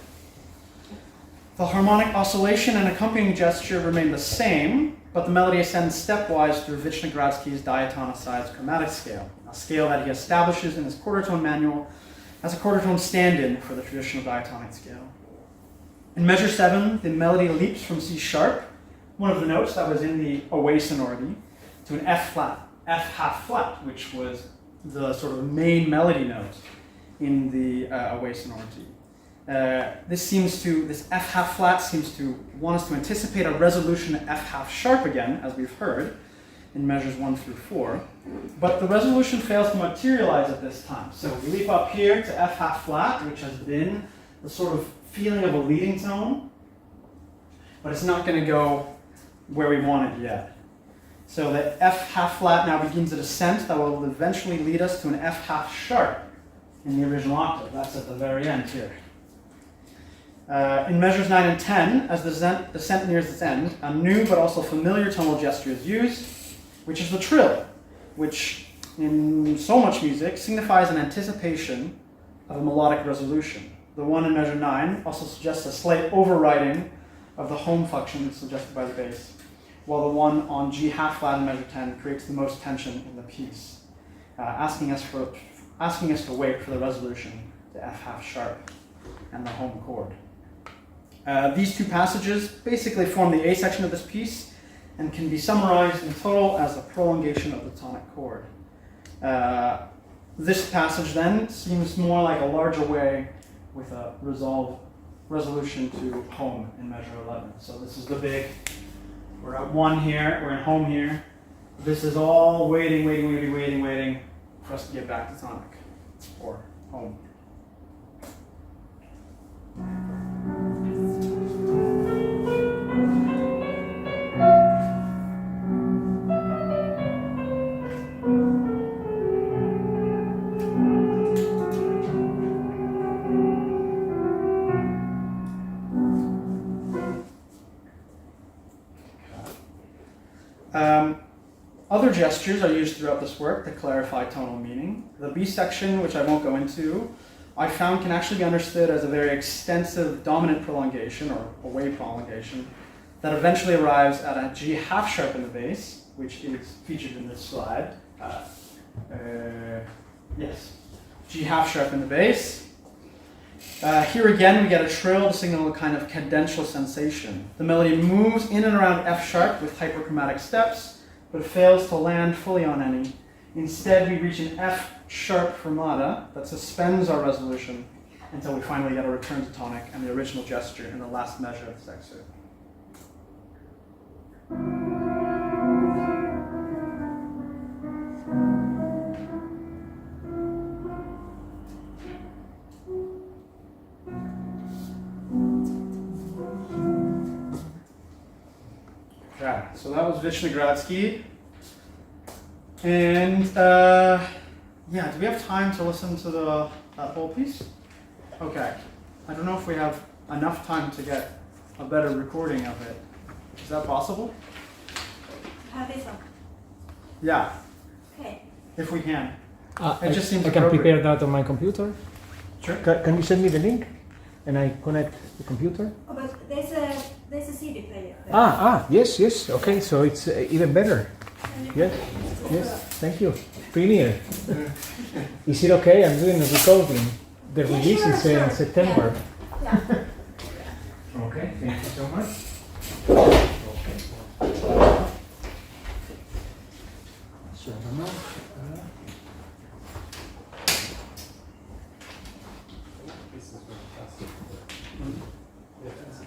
the harmonic oscillation and accompanying gesture remain the same, but the melody ascends stepwise through Vishnegradsky's diatonicized chromatic scale, a scale that he establishes in his quarter-tone manual as a quarter-tone stand-in for the traditional diatonic scale. In measure 7, the melody leaps from C sharp, one of the notes that was in the away sonority, to an F flat, F half flat, which was the sort of main melody note in the away sonority. This F half flat seems to want us to anticipate a resolution to F half sharp again, as we've heard in measures 1 through 4, but the resolution fails to materialize at this time. So we leap up here to F half flat, which has been the sort of feeling of a leading tone, but it's not going to go where we want it yet. So the F half flat now begins a descent that will eventually lead us to an F half sharp in the original octave. That's at the very end here. In measures 9 and 10, as the descent nears its end, a new but also familiar tonal gesture is used, which is the trill, which in so much music signifies an anticipation of a melodic resolution. The one in measure 9 also suggests a slight overriding of the home function suggested by the bass, while the one on G half flat in measure 10 creates the most tension in the piece, asking us to wait for the resolution to F half sharp and the home chord. These two passages basically form the A section of this piece and can be summarized in total as a prolongation of the tonic chord. This passage then seems more like a larger way with a resolution to home in measure 11. So this is the big, we're at 1 here, we're in home here. This is all waiting for us to get back to tonic or home. Other gestures are used throughout this work to clarify tonal meaning. The B section, which I won't go into, I found can actually be understood as a very extensive dominant prolongation or away prolongation that eventually arrives at a G half sharp in the bass, which is featured in this slide. Yes, G half sharp in the bass. Here again we get a trill to signal a kind of cadential sensation. The melody moves in and around F sharp with hyperchromatic steps, but it fails to land fully on any. Instead, we reach an F sharp fermata that suspends our resolution until we finally get a return to tonic and the original gesture in the last measure of this excerpt. Okay, so that was Vishnegradsky. And yeah, do we have time to listen to that whole piece? Okay. I don't know if we have enough time to get a better recording of it. Is that possible? Have this one. Yeah, Okay. if we can. I It just seems I can appropriate. prepare that on my computer. Sure. Can you send me the link? And I connect the computer? Oh, but there's a CD player. there. Yes. Okay, so it's even better. And you Yes, can- yes. Thank you. Premiere. Is it okay? I'm doing a recording. The Yeah, release sure, is sure. in September. Yeah. Okay, thank you so much. So, This is fantastic. Yeah, that's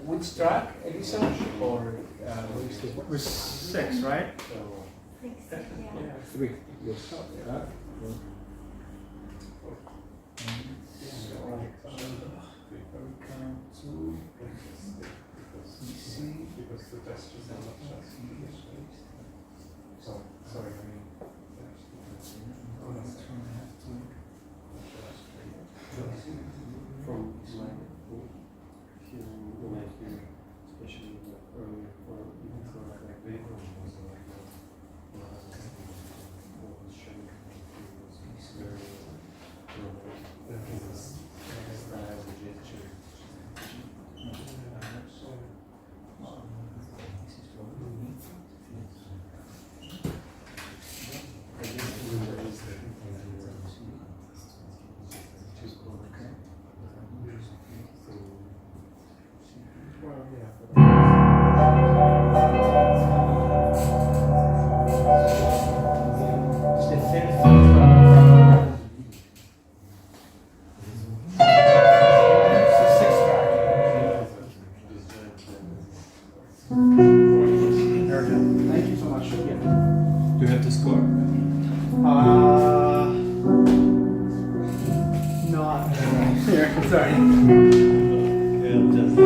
which track, Elisa? Or what is this one? It was 6, right? Yeah. 3. Yes. Yeah. because the gestures are not just. So, sorry, I mean. to score? Not here. Sorry. Yeah, just.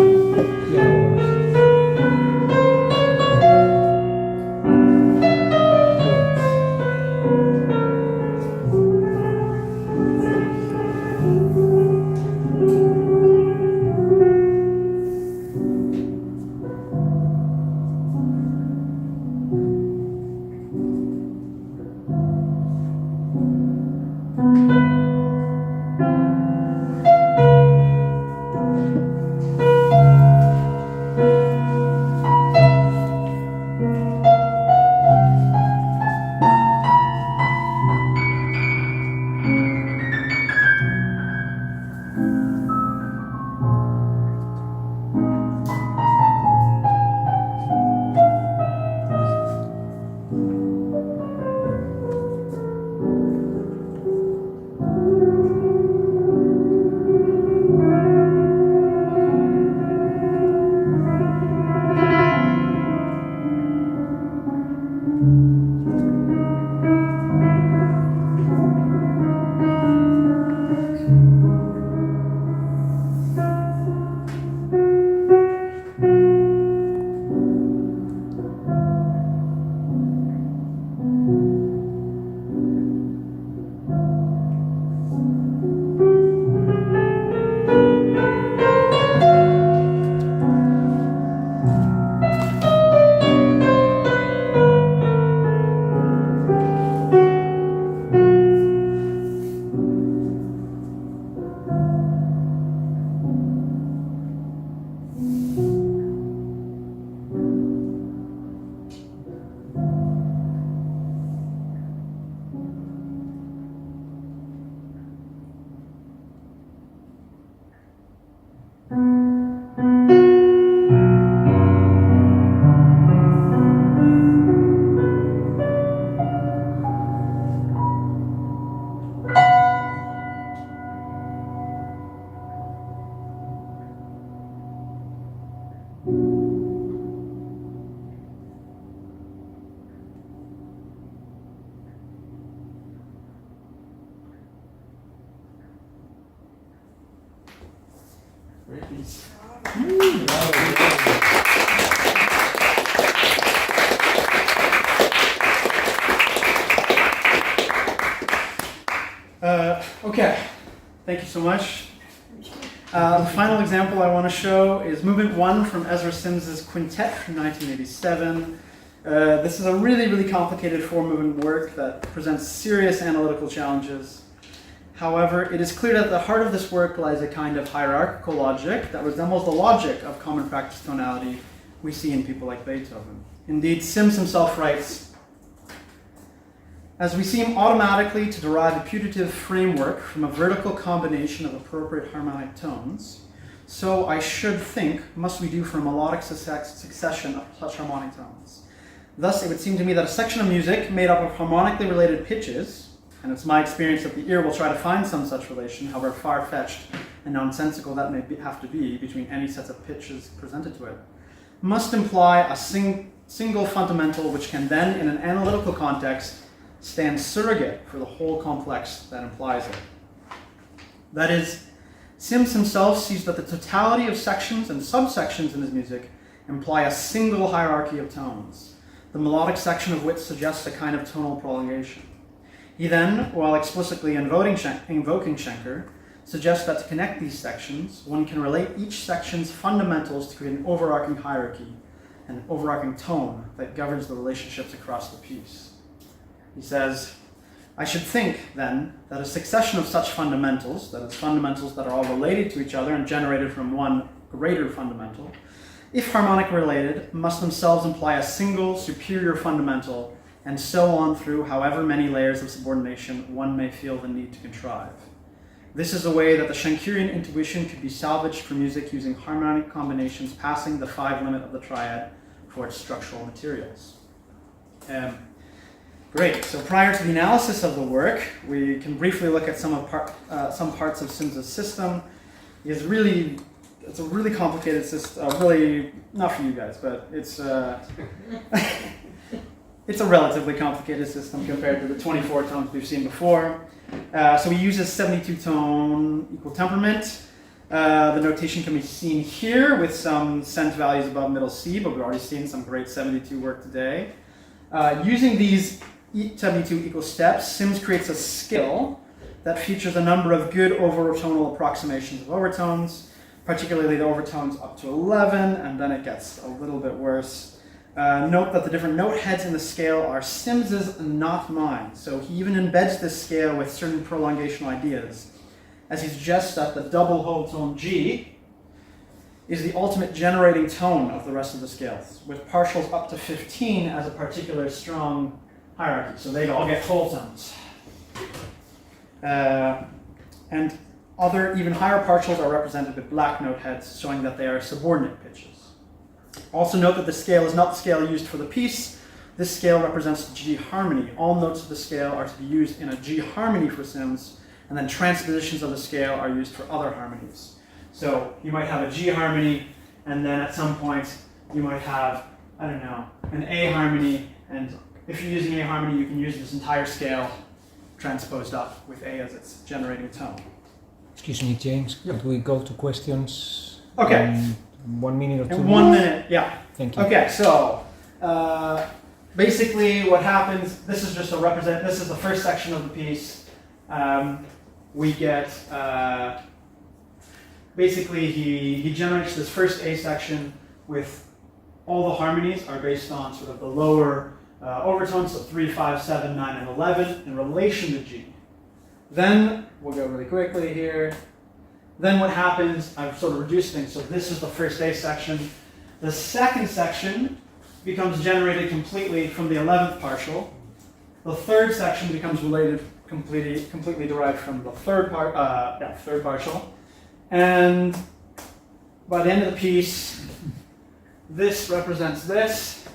Great piece. Okay, thank you so much. The final example I want to show is Movement 1 from Ezra Sims's Quintet from 1987. This is a really complicated four-movement work that presents serious analytical challenges. However, it is clear that at the heart of this work lies a kind of hierarchical logic that resembles the logic of common practice tonality we see in people like Beethoven. Indeed, Sims himself writes, "As we seem automatically to derive a putative framework from a vertical combination of appropriate harmonic tones, so I should think must we do for a melodic succession of such harmonic tones. Thus, it would seem to me that a section of music made up of harmonically related pitches, and it's my experience that the ear will try to find some such relation, however far-fetched and nonsensical that may have to be between any sets of pitches presented to it, must imply a single fundamental which can then, in an analytical context, stand surrogate for the whole complex that implies it. That is, Sims himself sees that the totality of sections and subsections in his music imply a single hierarchy of tones, the melodic section of which suggests a kind of tonal prolongation. He then, while explicitly invoking Schenker, suggests that to connect these sections, one can relate each section's fundamentals to create an overarching hierarchy and an overarching tone that governs the relationships across the piece. He says, I should think, then, that a succession of such fundamentals, that is, fundamentals that are all related to each other and generated from one greater fundamental, if harmonic related, must themselves imply a single superior fundamental, and so on through however many layers of subordination one may feel the need to contrive. This is a way that the Schenkerian intuition could be salvaged for music using harmonic combinations passing the 5 limit of the triad for its structural materials." Great. So prior to the analysis of the work, we can briefly look at some parts of Sims's system. It's a really complicated system. Really, not for you guys, but it's it's a relatively complicated system compared to the 24 tones we've seen before. So he uses 72 tone equal temperament. The notation can be seen here with some cent values above middle C, but we've already seen some great 72 work today. Using these 72 equal steps, Sims creates a scale that features a number of good overtonal approximations of overtones, particularly the overtones up to 11, and then it gets a little bit worse. Note that the different note heads in the scale are Sims's and not mine, so he even embeds this scale with certain prolongation ideas, as he suggests that the double whole tone G is the ultimate generating tone of the rest of the scales, with partials up to 15 as a particular strong hierarchy, so they all get whole tones. And other even higher partials are represented with black note heads, showing that they are subordinate pitches. Also note that the scale is not the scale used for the piece. This scale represents the G harmony. All notes of the scale are to be used in a G harmony for Sims, and then transpositions of the scale are used for other harmonies. So you might have a G harmony, and then at some point you might have, I don't know, an A harmony, and if you're using A harmony, you can use this entire scale transposed up with A as its generating tone. Excuse me, James. Could we go to questions? Okay. In 1 minute or 2 In minutes? 1 minute, yeah. Thank you. Okay, so basically what happens, this is just this is the first section of the piece. We get, basically he generates this first A section with all the harmonies are based on sort of the lower overtones, so 3, 5, 7, 9, and 11 in relation to G. Then, we'll go really quickly here. Then what happens, I've sort of reduced things, so this is the first A section. The second section becomes generated completely from the 11th partial. The third section becomes related completely derived from the third partial. And by the end of the piece, this represents this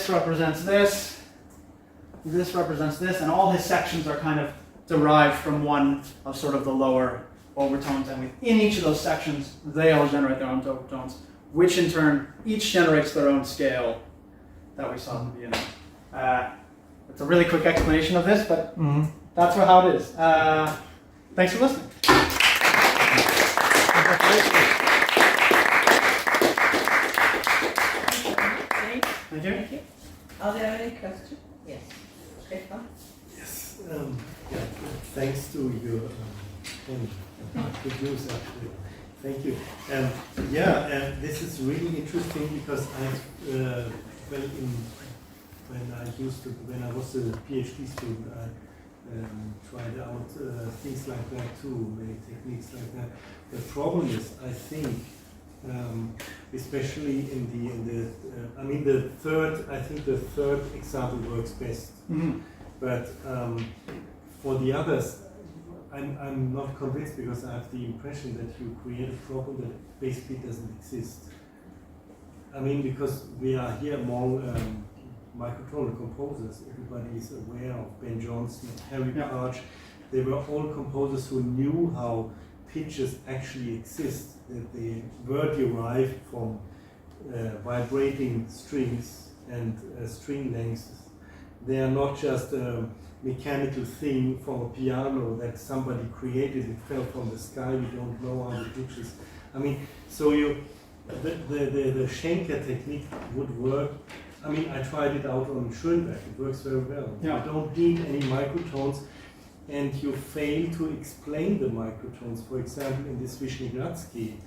represents this represents this, and all his sections are kind of derived from one of sort of the lower overtones, and within each of those sections, they all generate their own overtones, which in turn, each generates their own scale that we saw in the beginning. It's a really quick explanation of this, but that's how it is. Thanks for listening. Thank you. Thank you. Are there any questions? Yes. Stefan? Yes. Yeah, thanks to your good news, actually. Thank you. This is really interesting because when I was a PhD student, I tried out things like that too, many techniques like that. The problem is, I think, especially the third example works best. Mm-hmm. But for the others, I'm not convinced because I have the impression that you create a problem that basically doesn't exist. I mean, because we are here among microtonal composers. Everybody is aware of Ben Jonson, Harry Partch. They were all composers who knew how pitches actually exist, that they were derived from vibrating strings and string lengths. They are not just a mechanical thing from a piano that somebody created, it fell from the sky, we don't know how the pitches. I mean, so the Schenker technique would work. I mean, I tried it out on Schoenberg, it works very well. Yeah. You don't need any microtones, and you fail to explain the microtones. For example, in this Vishnegradsky,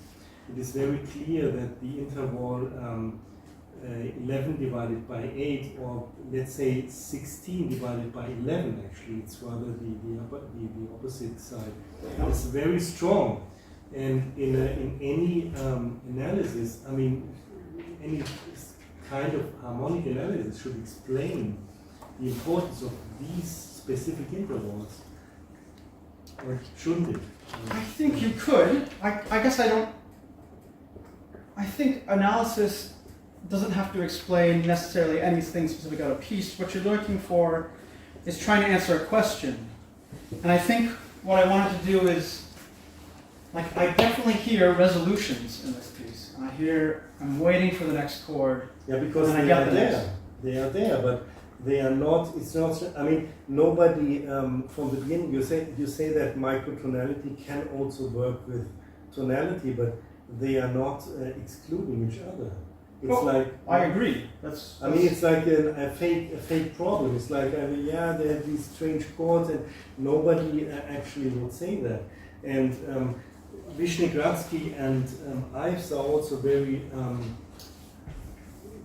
it is very clear that the interval 11 divided by 8, or let's say 16 divided by 11, actually, it's rather the opposite side. It's very strong. And in any analysis, I mean, any kind of harmonic analysis should explain the importance of these specific intervals. Or shouldn't it? I think you could. I guess I don't. I think analysis doesn't have to explain necessarily anything specific about a piece. What you're looking for is trying to answer a question. And I think what I wanted to do is, like, I definitely hear resolutions in this piece. And I'm waiting for the next chord. Yeah, because and I they get are the there. next. they are there, but they are not. It's not. I mean, nobody from the beginning. You say that microtonality can also work with tonality, but they are not excluding each other. It's like I agree. I mean, it's like a fake problem. It's like yeah, they have these strange chords, and nobody actually would say that. And Vyshnegradsky and Ives are also very.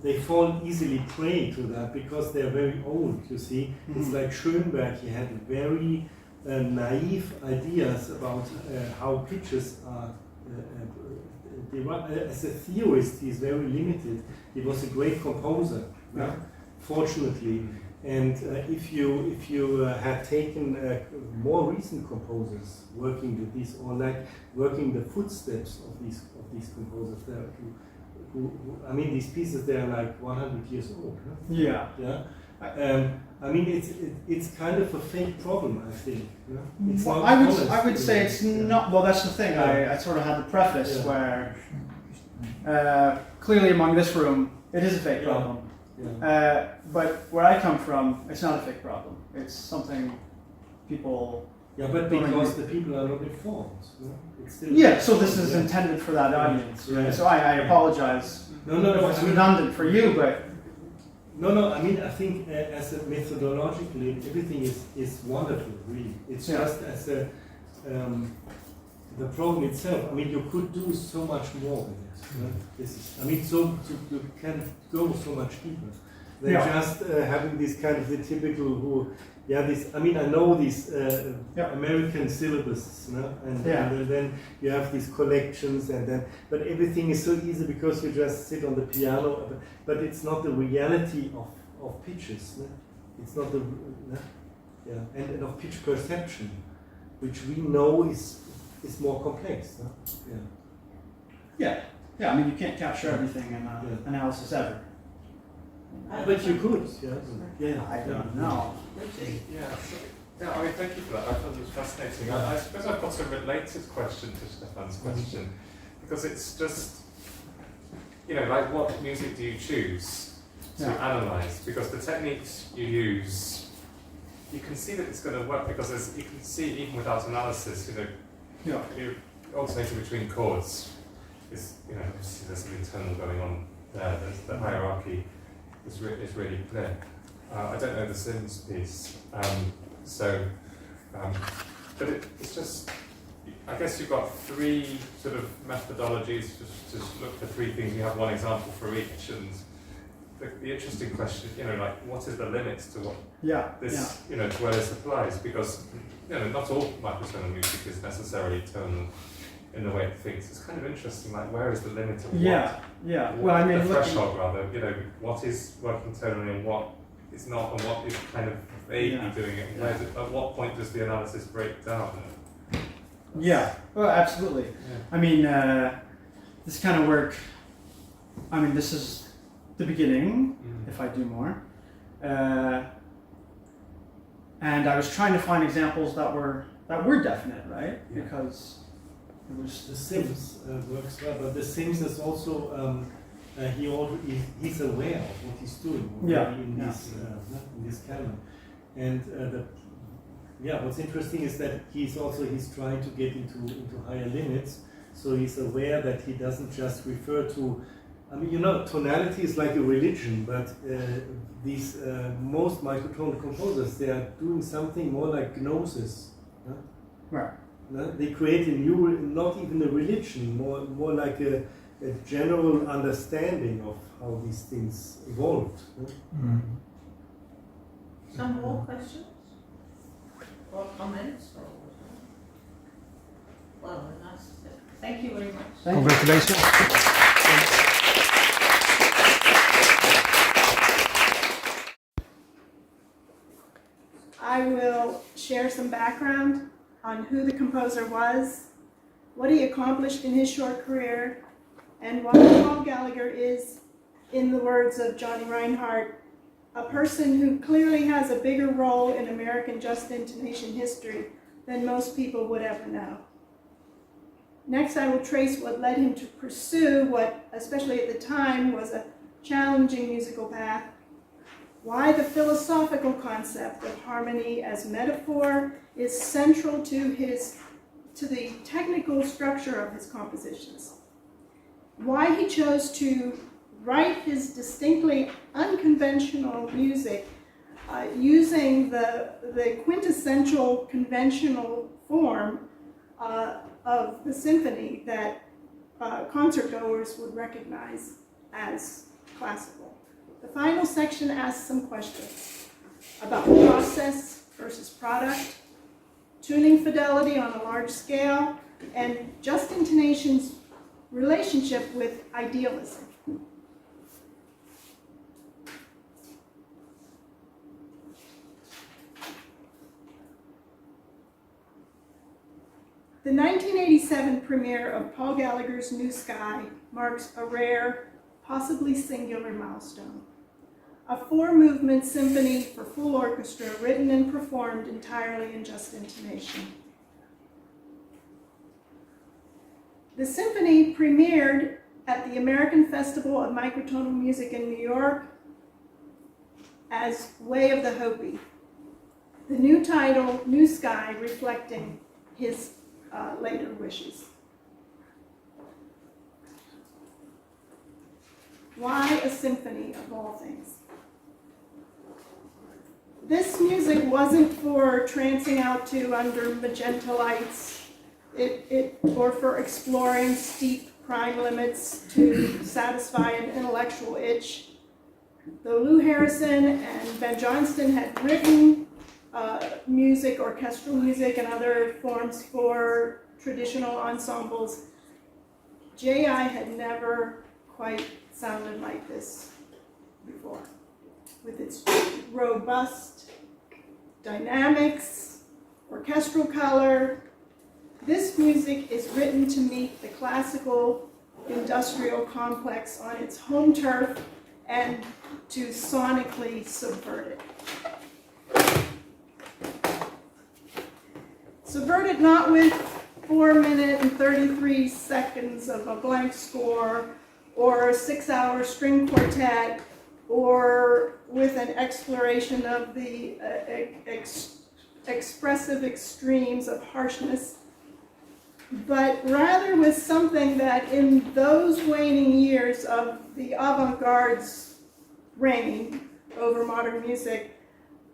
They fall easily prey to that because they're very old. You see, it's like Schoenberg. He had very naive ideas about how pitches are. As a theorist, he's very limited. He was a great composer, fortunately. And if you had taken more recent composers working with this, or like working the footsteps of these composers, I mean, these pieces, they are like 100 years old. Huh? Yeah. Yeah. I mean, it's kind of a fake problem, I think. Yeah? It's not I would say it's not. Well, that's the thing. I sort of had the preface where clearly among this room, it is a fake problem. Yeah. But where I come from, it's not a fake problem. It's something people. Yeah, but because the people are not informed. It's still so this is intended for that audience. Yeah. So I apologize. No, it's redundant for you, but. No, I mean, I think as a methodologically, everything is wonderful, really. It's just as a, the problem itself, I mean, you could do so much more with it. This is, I mean, you can go so much deeper than just having this kind of the typical I mean, I know these American syllabuses, and then you have these collections, but everything is so easy because you just sit on the piano, but it's not the reality of pitches. It's not and of pitch perception, which we know is more complex. Yeah. I mean, you can't capture everything in analysis ever. But you could, I don't know. I mean, thank you for that. I thought it was fascinating. I suppose I've got a related question to Stefan's question, because it's just, like what music do you choose to analyze? Because the techniques you use, you can see that it's going to work, because you can see even without analysis, you're alternating between chords. Obviously there's some internal going on there. There's the hierarchy. Is really clear. I don't know the Sims piece, but it's just, I guess you've got three sort of methodologies to look for three things. You have one example for each, and the interesting question, like what is the limits to what this, to where this applies? Because not all microtonal music is necessarily tonal in the way it thinks. It's kind of interesting, like where is the limit of Well, I mean, the threshold rather, what is working tonally and what is not, and what is kind of vaguely doing it. At what point does the analysis break down? Well, absolutely. I mean, this kind of work, this is the beginning, if I do more. And I was trying to find examples that were definite, right? Because it was the Sims works well, but the Sims is also he's aware of what he's doing in this canon, and what's interesting is that he's trying to get into higher limits, so he's aware that he doesn't just refer to. I mean, tonality is like a religion, but these most microtonal composers, they are doing something more like gnosis. Right. They create a new, not even a religion, more like a general understanding of how these things evolved. Some more questions or comments? Well, thank you very much. Congratulations. I will share some background on who the composer was, what he accomplished in his short career, and why Paul Gallagher is, in the words of Johnny Reinhardt, a person who clearly has a bigger role in American just intonation history than most people would ever know. Next, I will trace what led him to pursue what, especially at the time, was a challenging musical path, why the philosophical concept of harmony as metaphor is central to the technical structure of his compositions, why he chose to write his distinctly unconventional music using the quintessential conventional form of the symphony that concertgoers would recognize as classical. The final section asks some questions about process versus product, tuning fidelity on a large scale, and just intonation's relationship with idealism. The 1987 premiere of Paul Gallagher's New Sky marks a rare, possibly singular milestone. A 4-movement symphony for full orchestra written and performed entirely in just intonation. The symphony premiered at the American Festival of Microtonal Music in New York as Way of the Hopi. The new title, New Sky, reflecting his later wishes. Why a symphony of all things? This music wasn't for trancing out to under magenta lights, or for exploring steep crime limits to satisfy an intellectual itch. Though Lou Harrison and Ben Johnston had written music, orchestral music, and other forms for traditional ensembles, J.I. had never quite sounded like this before. With its robust dynamics, orchestral color, this music is written to meet the classical industrial complex on its home turf and to sonically subvert it. Subvert it not with 4 minutes and 33 seconds of a blank score, or a 6-hour string quartet, or with an exploration of the expressive extremes of harshness, but rather with something that in those waning years of the avant-garde's reign over modern music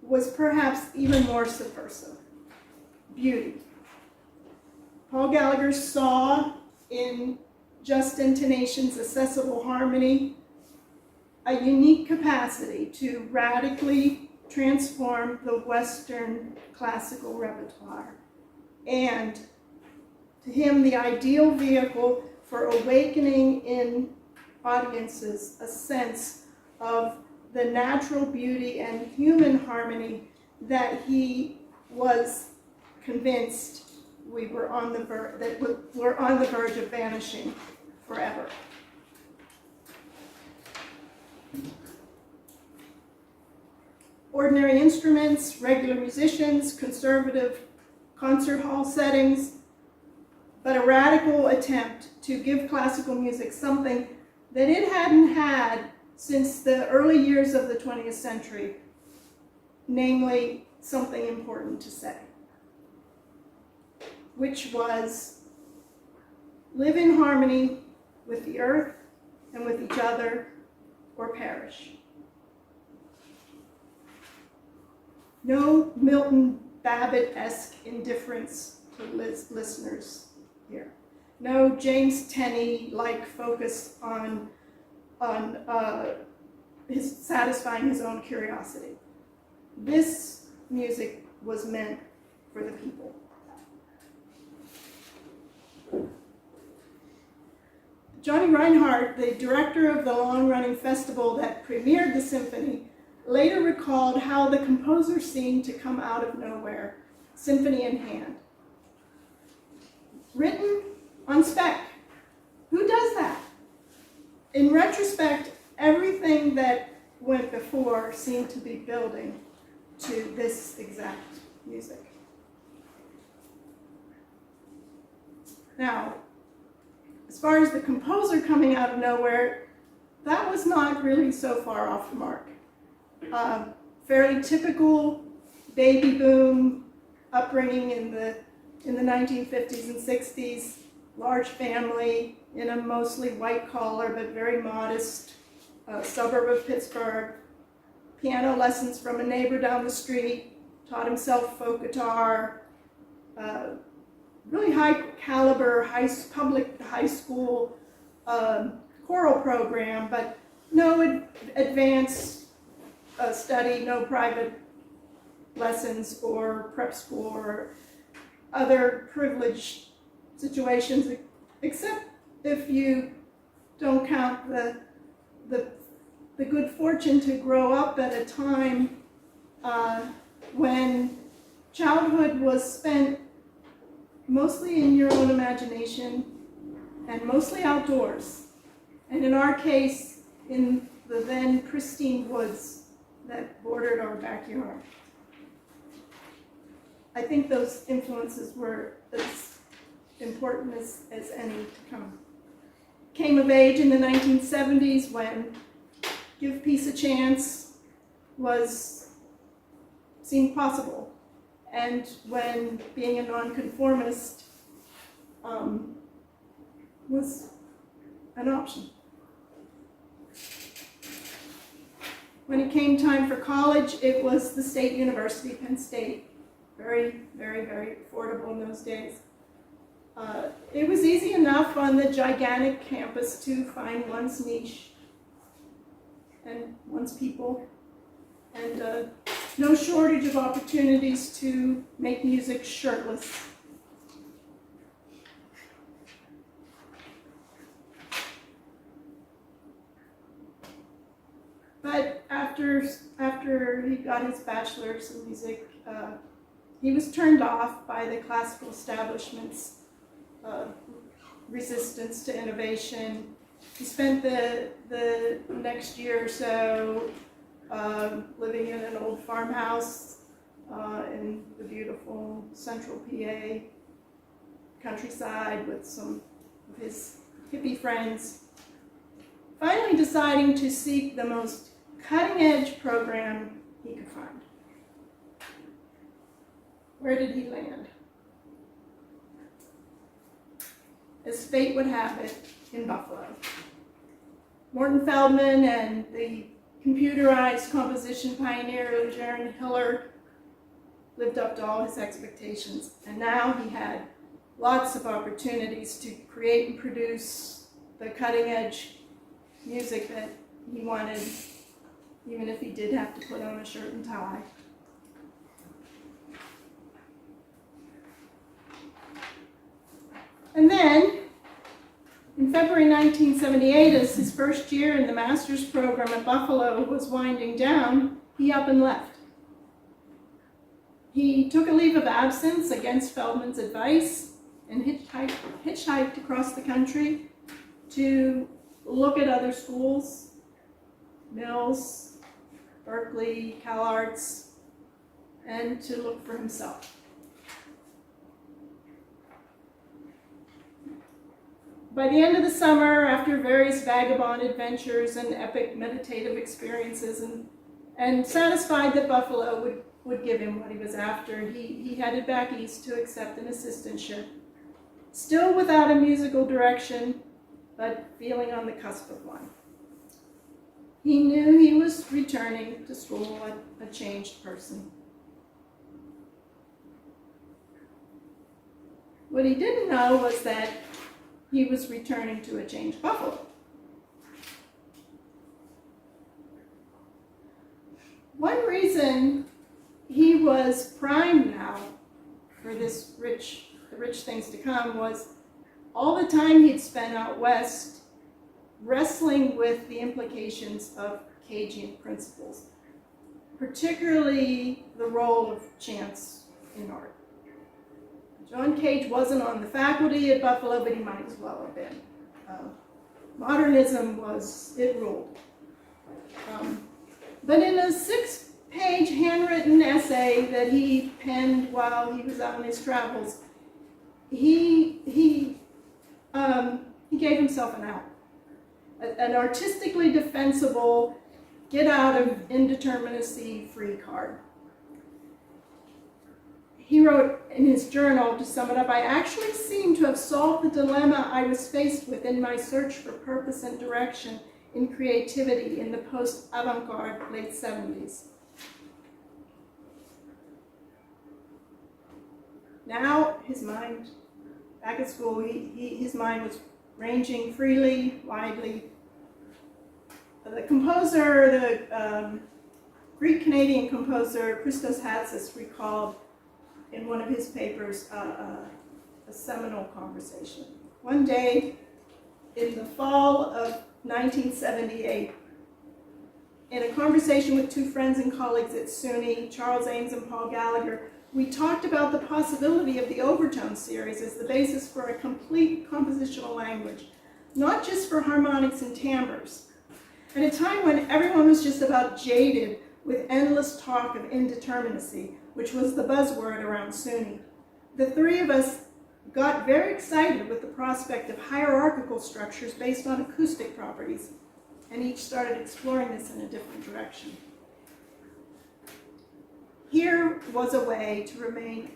was perhaps even more subversive: beauty. Paul Gallagher saw in just intonation's accessible harmony a unique capacity to radically transform the Western classical repertoire, and to him the ideal vehicle for awakening in audiences a sense of the natural beauty and human harmony that he was convinced we're on the verge of vanishing forever. Ordinary instruments, regular musicians, conservative concert hall settings, but a radical attempt to give classical music something that it hadn't had since the early years of the 20th century, namely something important to say, which was live in harmony with the earth and with each other, or perish. No Milton Babbitt-esque indifference to listeners here. No James Tenney-like focus on satisfying his own curiosity. This music was meant for the people. Johnny Reinhardt, the director of the long-running festival that premiered the symphony, later recalled how the composer seemed to come out of nowhere, symphony in hand. Written on spec. Who does that? In retrospect, everything that went before seemed to be building to this exact music. Now, as far as the composer coming out of nowhere, that was not really so far off the mark. Fairly typical baby boom upbringing in the 1950s and 60s, large family in a mostly white collar but very modest suburb of Pittsburgh. Piano lessons from a neighbor down the street, taught himself folk guitar, really high caliber, public high school choral program, but no advanced study, no private lessons or prep school or other privileged situations, except if you don't count the good fortune to grow up at a time when childhood was spent mostly in your own imagination and mostly outdoors. And in our case, in the then pristine woods that bordered our backyard. I think those influences were as important as any to come. Came of age in the 1970s when Give Peace a Chance seemed possible, and when being a nonconformist was an option. When it came time for college, it was the State University, Penn State. Very, very, very affordable in those days. It was easy enough on the gigantic campus to find one's niche and one's people, and no shortage of opportunities to make music shirtless. But after he got his bachelor's in music, he was turned off by the classical establishment's resistance to innovation. He spent the next year or so living in an old farmhouse in the beautiful central PA countryside with some of his hippie friends. Finally deciding to seek the most cutting-edge program he could find. Where did he land? As fate would have it, in Buffalo. Morton Feldman and the computerized composition pioneer Jaron Hiller lived up to all his expectations, and now he had lots of opportunities to create and produce the cutting-edge music that he wanted, even if he did have to put on a shirt and tie. And then, in February 1978, as his first year in the master's program at Buffalo was winding down, he up and left. He took a leave of absence against Feldman's advice and hitchhiked across the country to look at other schools, Mills, Berkeley, CalArts, and to look for himself. By the end of the summer, after various vagabond adventures and epic meditative experiences, and satisfied that Buffalo would give him what he was after, he headed back east to accept an assistantship. Still without a musical direction, but feeling on the cusp of one. He knew he was returning to school a changed person. What he didn't know was that he was returning to a changed Buffalo. One reason he was primed now for this the rich things to come was all the time he'd spent out west wrestling with the implications of Cagean principles, particularly the role of chance in art. John Cage wasn't on the faculty at Buffalo, but he might as well have been. Modernism it ruled. But in a 6-page handwritten essay that he penned while he was out on his travels, he gave himself an out. An artistically defensible get out of indeterminacy free card. He wrote in his journal, to sum it up, I actually seem to have solved the dilemma I was faced with in my search for purpose and direction in creativity in the post-avant-garde late 70s. Now, his mind, back at school, his mind was ranging freely, widely. The composer, the Greek-Canadian composer Christos Hatzis recalled in one of his papers a seminal conversation. One day in the fall of 1978, in a conversation with two friends and colleagues at SUNY, Charles Ames and Paul Gallagher, we talked about the possibility of the overtone series as the basis for a complete compositional language, not just for harmonics and timbres. At a time when everyone was just about jaded with endless talk of indeterminacy, which was the buzzword around SUNY, the three of us got very excited with the prospect of hierarchical structures based on acoustic properties, and each started exploring this in a different direction. Here was a way to remain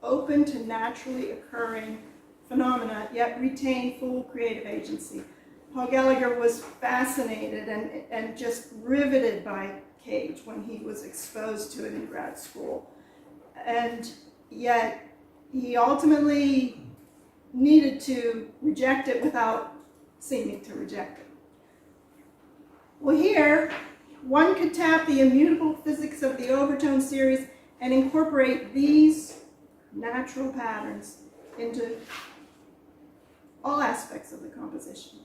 open to naturally occurring phenomena, yet retain full creative agency. Paul Gallagher was fascinated and just riveted by Cage when he was exposed to it in grad school. And yet he ultimately needed to reject it without seeming to reject it. Well, here, one could tap the immutable physics of the overtone series and incorporate these natural patterns into all aspects of the composition.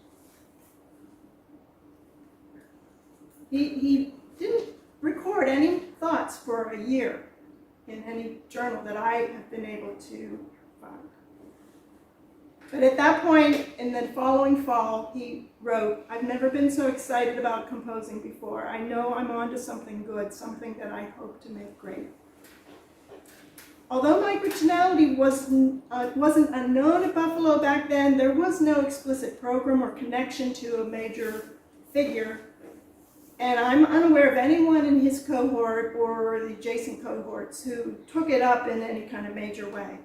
He didn't record any thoughts for a year in any journal that I have been able to find. But at that point, in the following fall, he wrote, I've never been so excited about composing before. I know I'm onto something good, something that I hope to make great. Although microtonality wasn't unknown at Buffalo back then, there was no explicit program or connection to a major figure. And I'm unaware of anyone in his cohort or the adjacent cohorts who took it up in any kind of major way.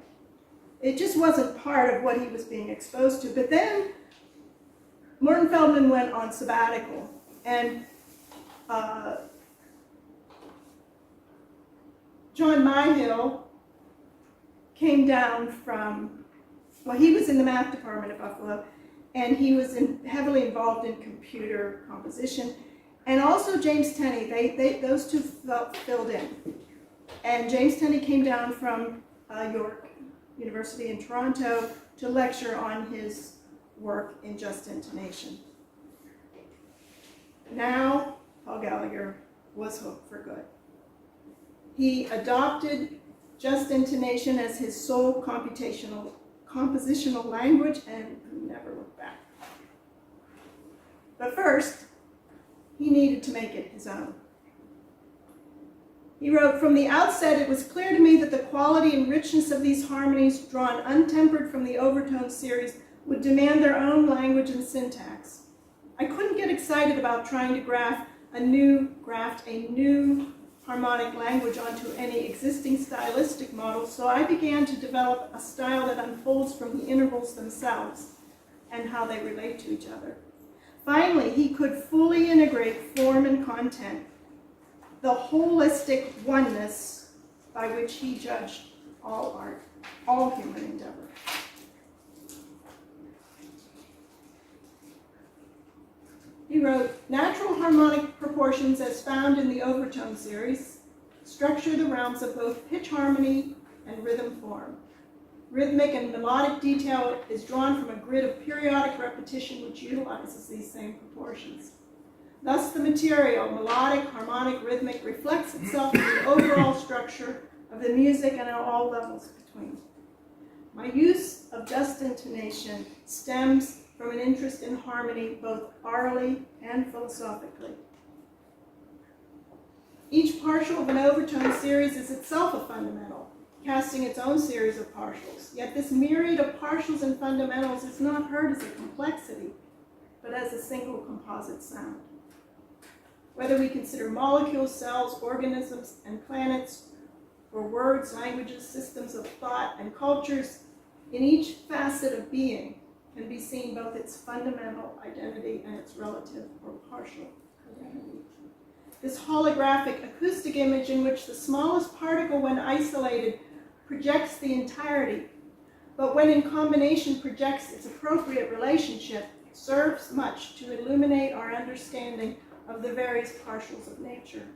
It just wasn't part of what he was being exposed to. But then Morton Feldman went on sabbatical, and John Myhill came down from, well, he was in the math department at Buffalo, and he was heavily involved in computer composition. And also James Tenney, those two filled in. And James Tenney came down from York University in Toronto to lecture on his work in just intonation. Now, Paul Gallagher was hooked for good. He adopted just intonation as his sole compositional language and never looked back. But first, he needed to make it his own. He wrote, from the outset, it was clear to me that the quality and richness of these harmonies, drawn untempered from the overtone series, would demand their own language and syntax. I couldn't get excited about trying to graft a new harmonic language onto any existing stylistic model, so I began to develop a style that unfolds from the intervals themselves and how they relate to each other. Finally, he could fully integrate form and content, the holistic oneness by which he judged all art, all human endeavor. He wrote, natural harmonic proportions as found in the overtone series structure the realms of both pitch harmony and rhythm form. Rhythmic and melodic detail is drawn from a grid of periodic repetition which utilizes these same proportions. Thus, the material, melodic, harmonic, rhythmic, reflects itself in the overall structure of the music and at all levels between. My use of just intonation stems from an interest in harmony both orally and philosophically. Each partial of an overtone series is itself a fundamental, casting its own series of partials. Yet this myriad of partials and fundamentals is not heard as a complexity, but as a single composite sound. whether we consider molecules, cells, organisms, and planets, or words, languages, systems of thought, and cultures, in each facet of being can be seen both its fundamental identity and its relative or partial identity. This holographic acoustic image in which the smallest particle, when isolated, projects the entirety, but when in combination projects its appropriate relationship, serves much to illuminate our understanding of the various partials of nature.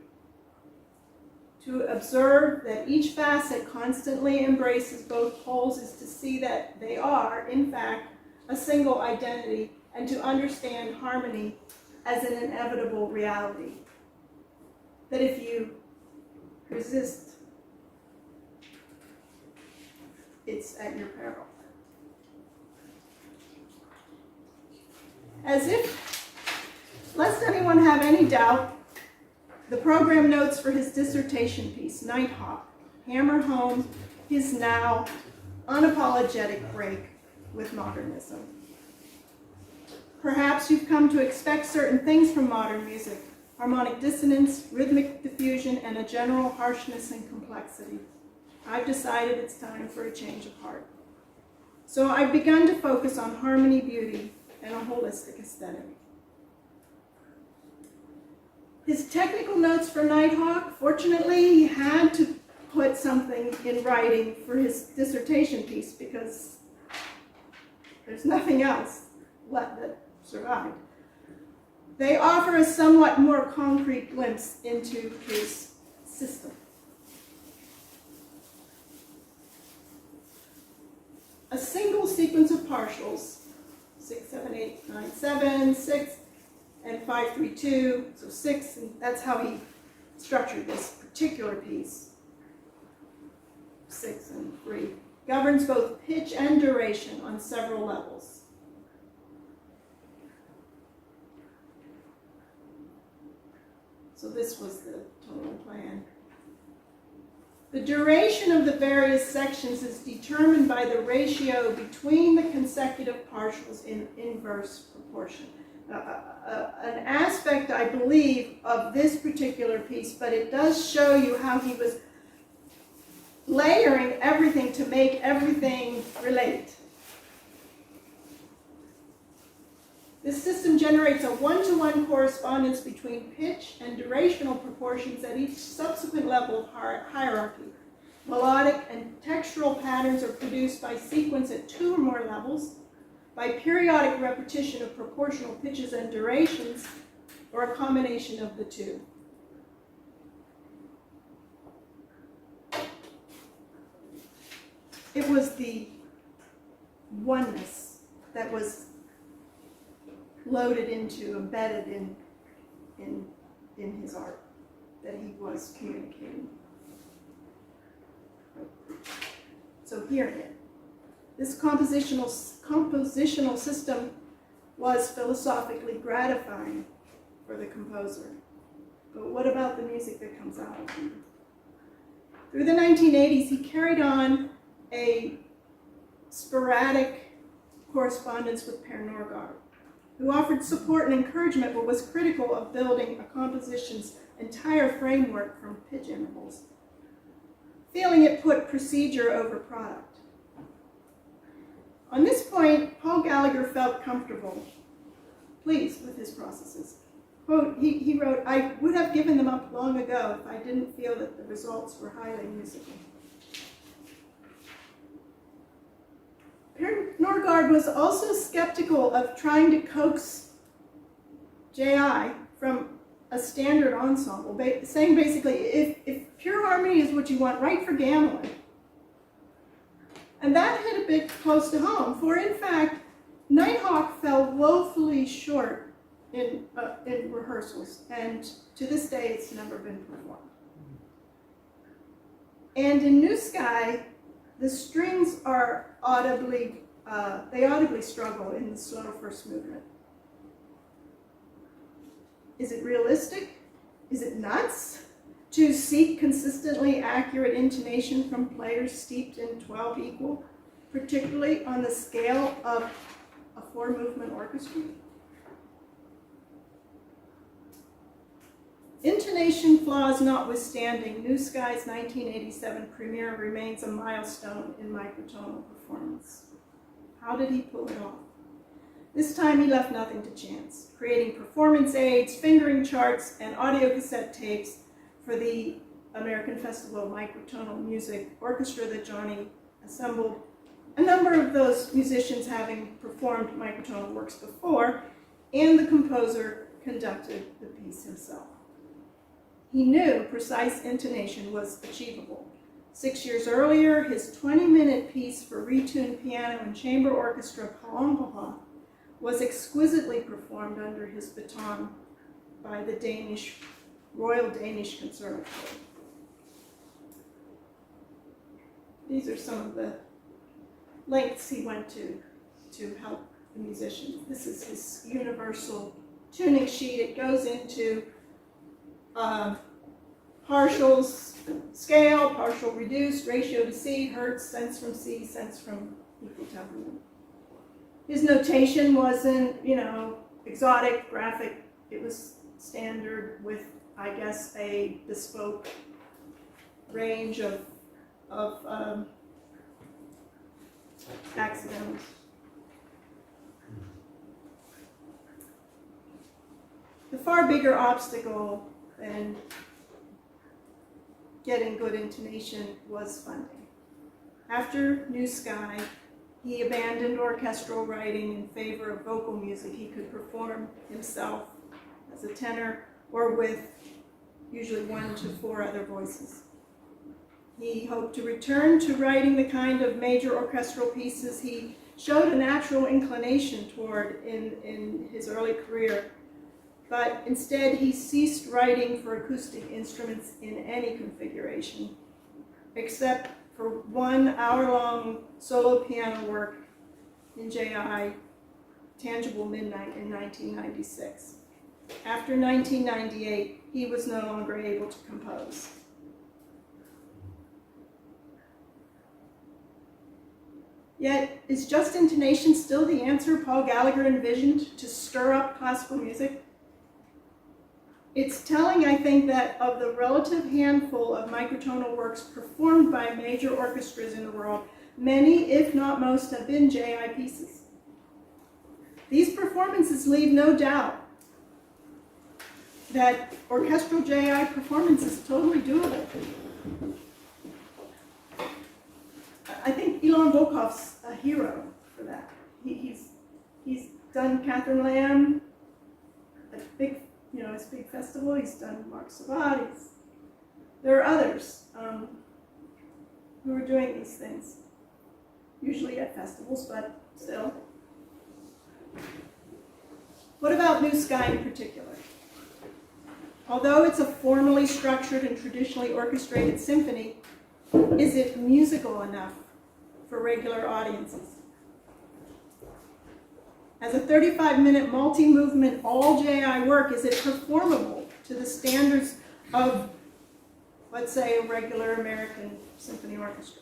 To observe that each facet constantly embraces both poles is to see that they are, in fact, a single identity, and to understand harmony as an inevitable reality. That if you resist, it's at your peril. As if, lest anyone have any doubt, the program notes for his dissertation piece, Nighthawk, hammer home his now unapologetic break with modernism. Perhaps you've come to expect certain things from modern music: harmonic dissonance, rhythmic diffusion, and a general harshness and complexity. I've decided it's time for a change of heart. So I've begun to focus on harmony, beauty, and a holistic aesthetic. His technical notes for Nighthawk, fortunately, he had to put something in writing for his dissertation piece because there's nothing else left that survived. They offer a somewhat more concrete glimpse into his system. A single sequence of partials, 6, 7, 8, 9, 7, 6, and 5, 3, 2, so 6, and that's how he structured this particular piece. 6 and 3 governs both pitch and duration on several levels. So this was the tonal plan. The duration of the various sections is determined by the ratio between the consecutive partials in inverse proportion. An aspect, I believe, of this particular piece, but it does show you how he was layering everything to make everything relate. This system generates a one-to-one correspondence between pitch and durational proportions at each subsequent level of hierarchy. Melodic and textural patterns are produced by sequence at 2 or more levels, by periodic repetition of proportional pitches and durations, or a combination of the two. It was the oneness that was loaded into, embedded in his art that he was communicating. So hearing it. This compositional system was philosophically gratifying for the composer. But what about the music that comes out of him? Through the 1980s, he carried on a sporadic correspondence with Per Nørgaard, who offered support and encouragement but was critical of building a composition's entire framework from pitch intervals, feeling it put procedure over product. On this point, Paul Gallagher felt comfortable, pleased with his processes. Quote, he wrote, "I would have given them up long ago if I didn't feel that the results were highly musical." Per Nørgaard was also skeptical of trying to coax J.I. from a standard ensemble, saying basically, if pure harmony is what you want, write for Gamelin. And that hit a bit close to home, for in fact, Nighthawk fell woefully short in rehearsals, and to this day it's never been performed. And in New Sky, the strings are audibly struggle in the slow first movement. Is it realistic? Is it nuts to seek consistently accurate intonation from players steeped in 12 equal, particularly on the scale of a 4-movement orchestra? Intonation flaws notwithstanding, New Sky's 1987 premiere remains a milestone in microtonal performance. How did he pull it off? This time he left nothing to chance, creating performance aids, fingering charts, and audio cassette tapes for the American Festival of Microtonal Music Orchestra that Johnny assembled, a number of those musicians having performed microtonal works before, and the composer conducted the piece himself. He knew precise intonation was achievable. 6 years earlier, his 20-minute piece for retuned piano and chamber orchestra, Prolongation, was exquisitely performed under his baton by the Royal Danish Conservatory. These are some of the lengths he went to help the musicians. This is his universal tuning sheet. It goes into partials, scale, partial reduced, ratio to C, hertz, sense from C, sense from equal temperament. His notation wasn't, exotic, graphic. It was standard with, I guess, a bespoke range of accidentals. The far bigger obstacle than getting good intonation was funding. After New Sky, he abandoned orchestral writing in favor of vocal music he could perform himself as a tenor or with usually 1 to 4 other voices. He hoped to return to writing the kind of major orchestral pieces he showed a natural inclination toward in his early career, but instead he ceased writing for acoustic instruments in any configuration, except for 1 hour-long solo piano work in J.I. Tangible Midnight in 1996. After 1998, he was no longer able to compose. Yet, is just intonation still the answer Paul Gallagher envisioned to stir up classical music? It's telling, I think, that of the relative handful of microtonal works performed by major orchestras in the world, many, if not most, have been J.I. pieces. These performances leave no doubt that orchestral J.I. performance is totally doable. I think Ilan Volkov's a hero for that. He's done Catherine Lamb, his big festival. He's done Mark Sabat. There are others who are doing these things, usually at festivals, but still. What about New Sky in particular? Although it's a formally structured and traditionally orchestrated symphony, is it musical enough for regular audiences? As a 35-minute multi-movement, all J.I. work, is it performable to the standards of, let's say, a regular American symphony orchestra?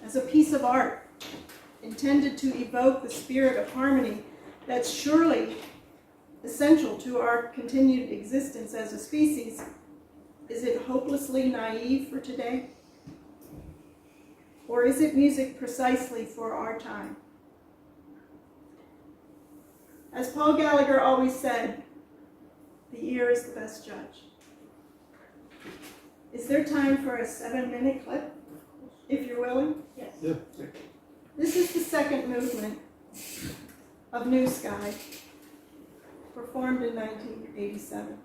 As a piece of art intended to evoke the spirit of harmony that's surely essential to our continued existence as a species, is it hopelessly naive for today? Or is it music precisely for our time? As Paul Gallagher always said, the ear is the best judge. Is there time for a 7-minute clip, if you're willing? Yes. Yeah. This is the second movement of New Sky, performed in 1987.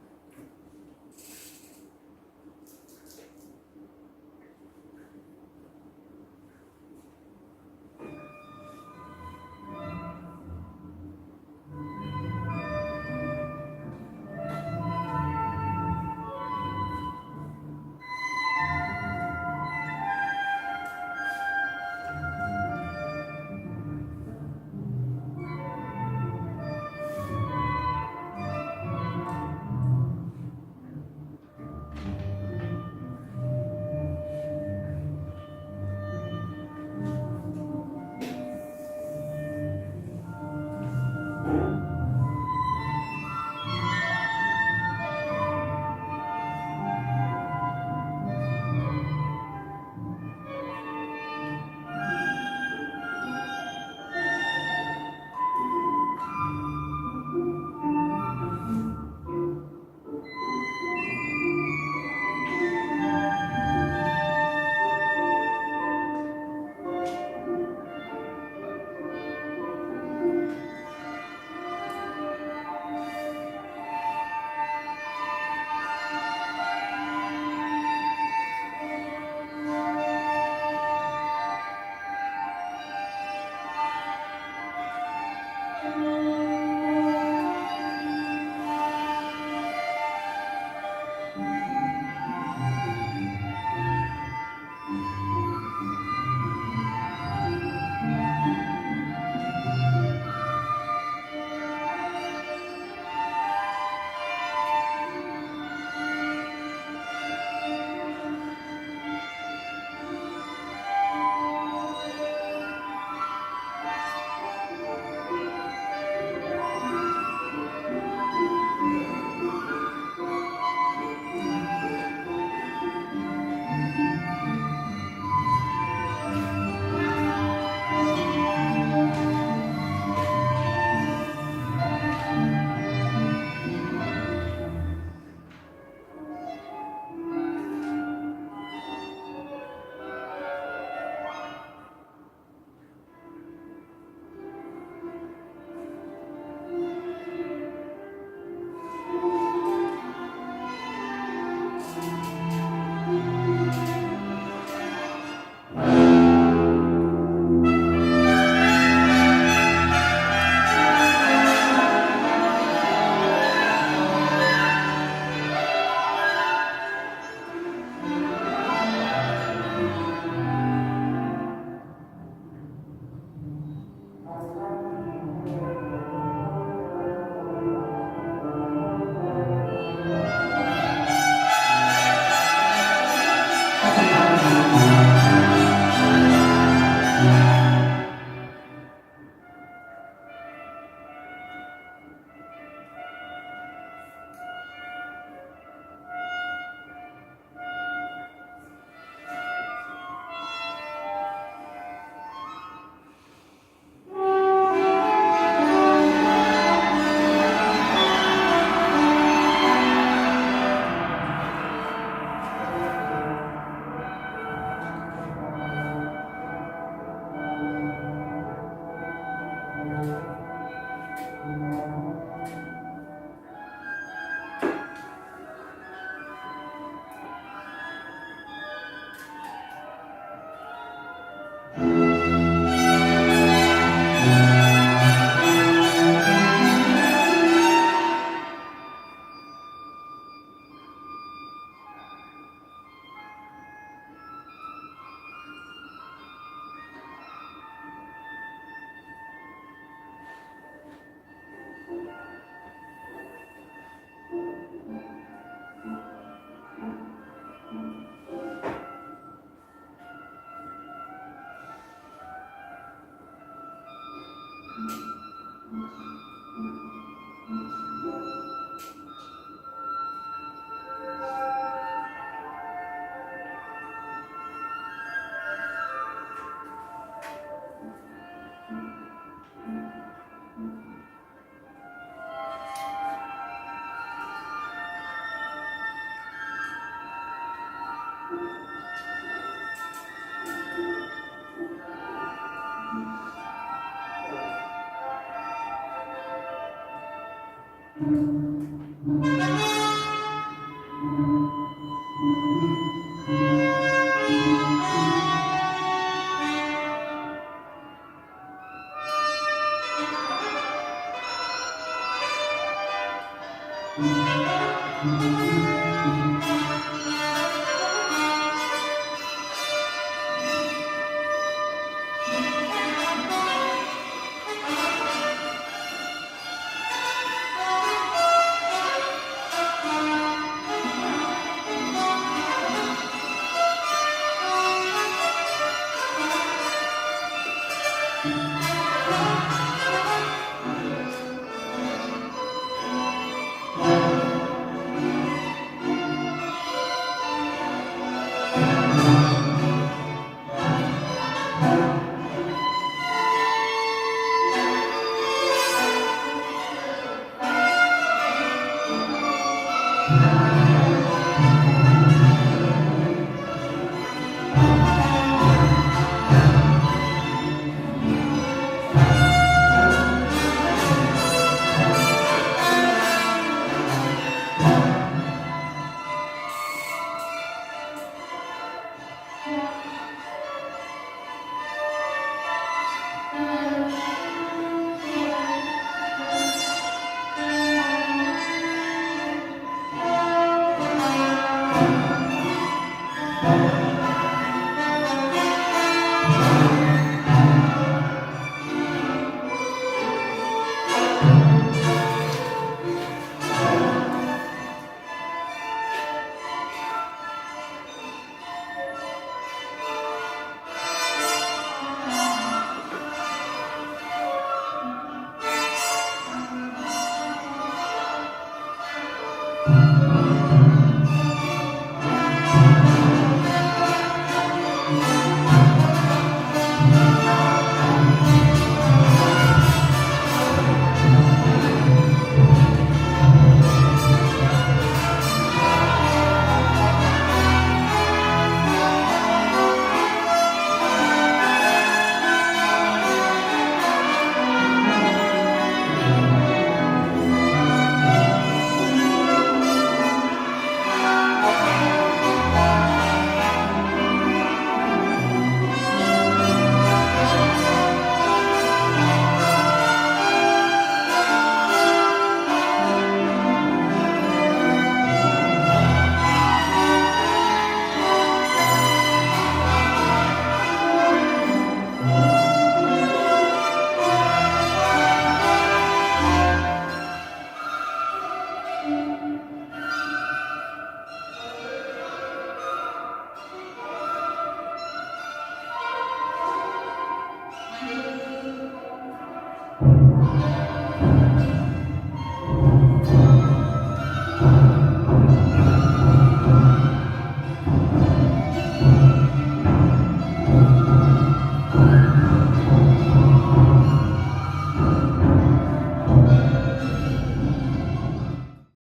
Mm-hmm.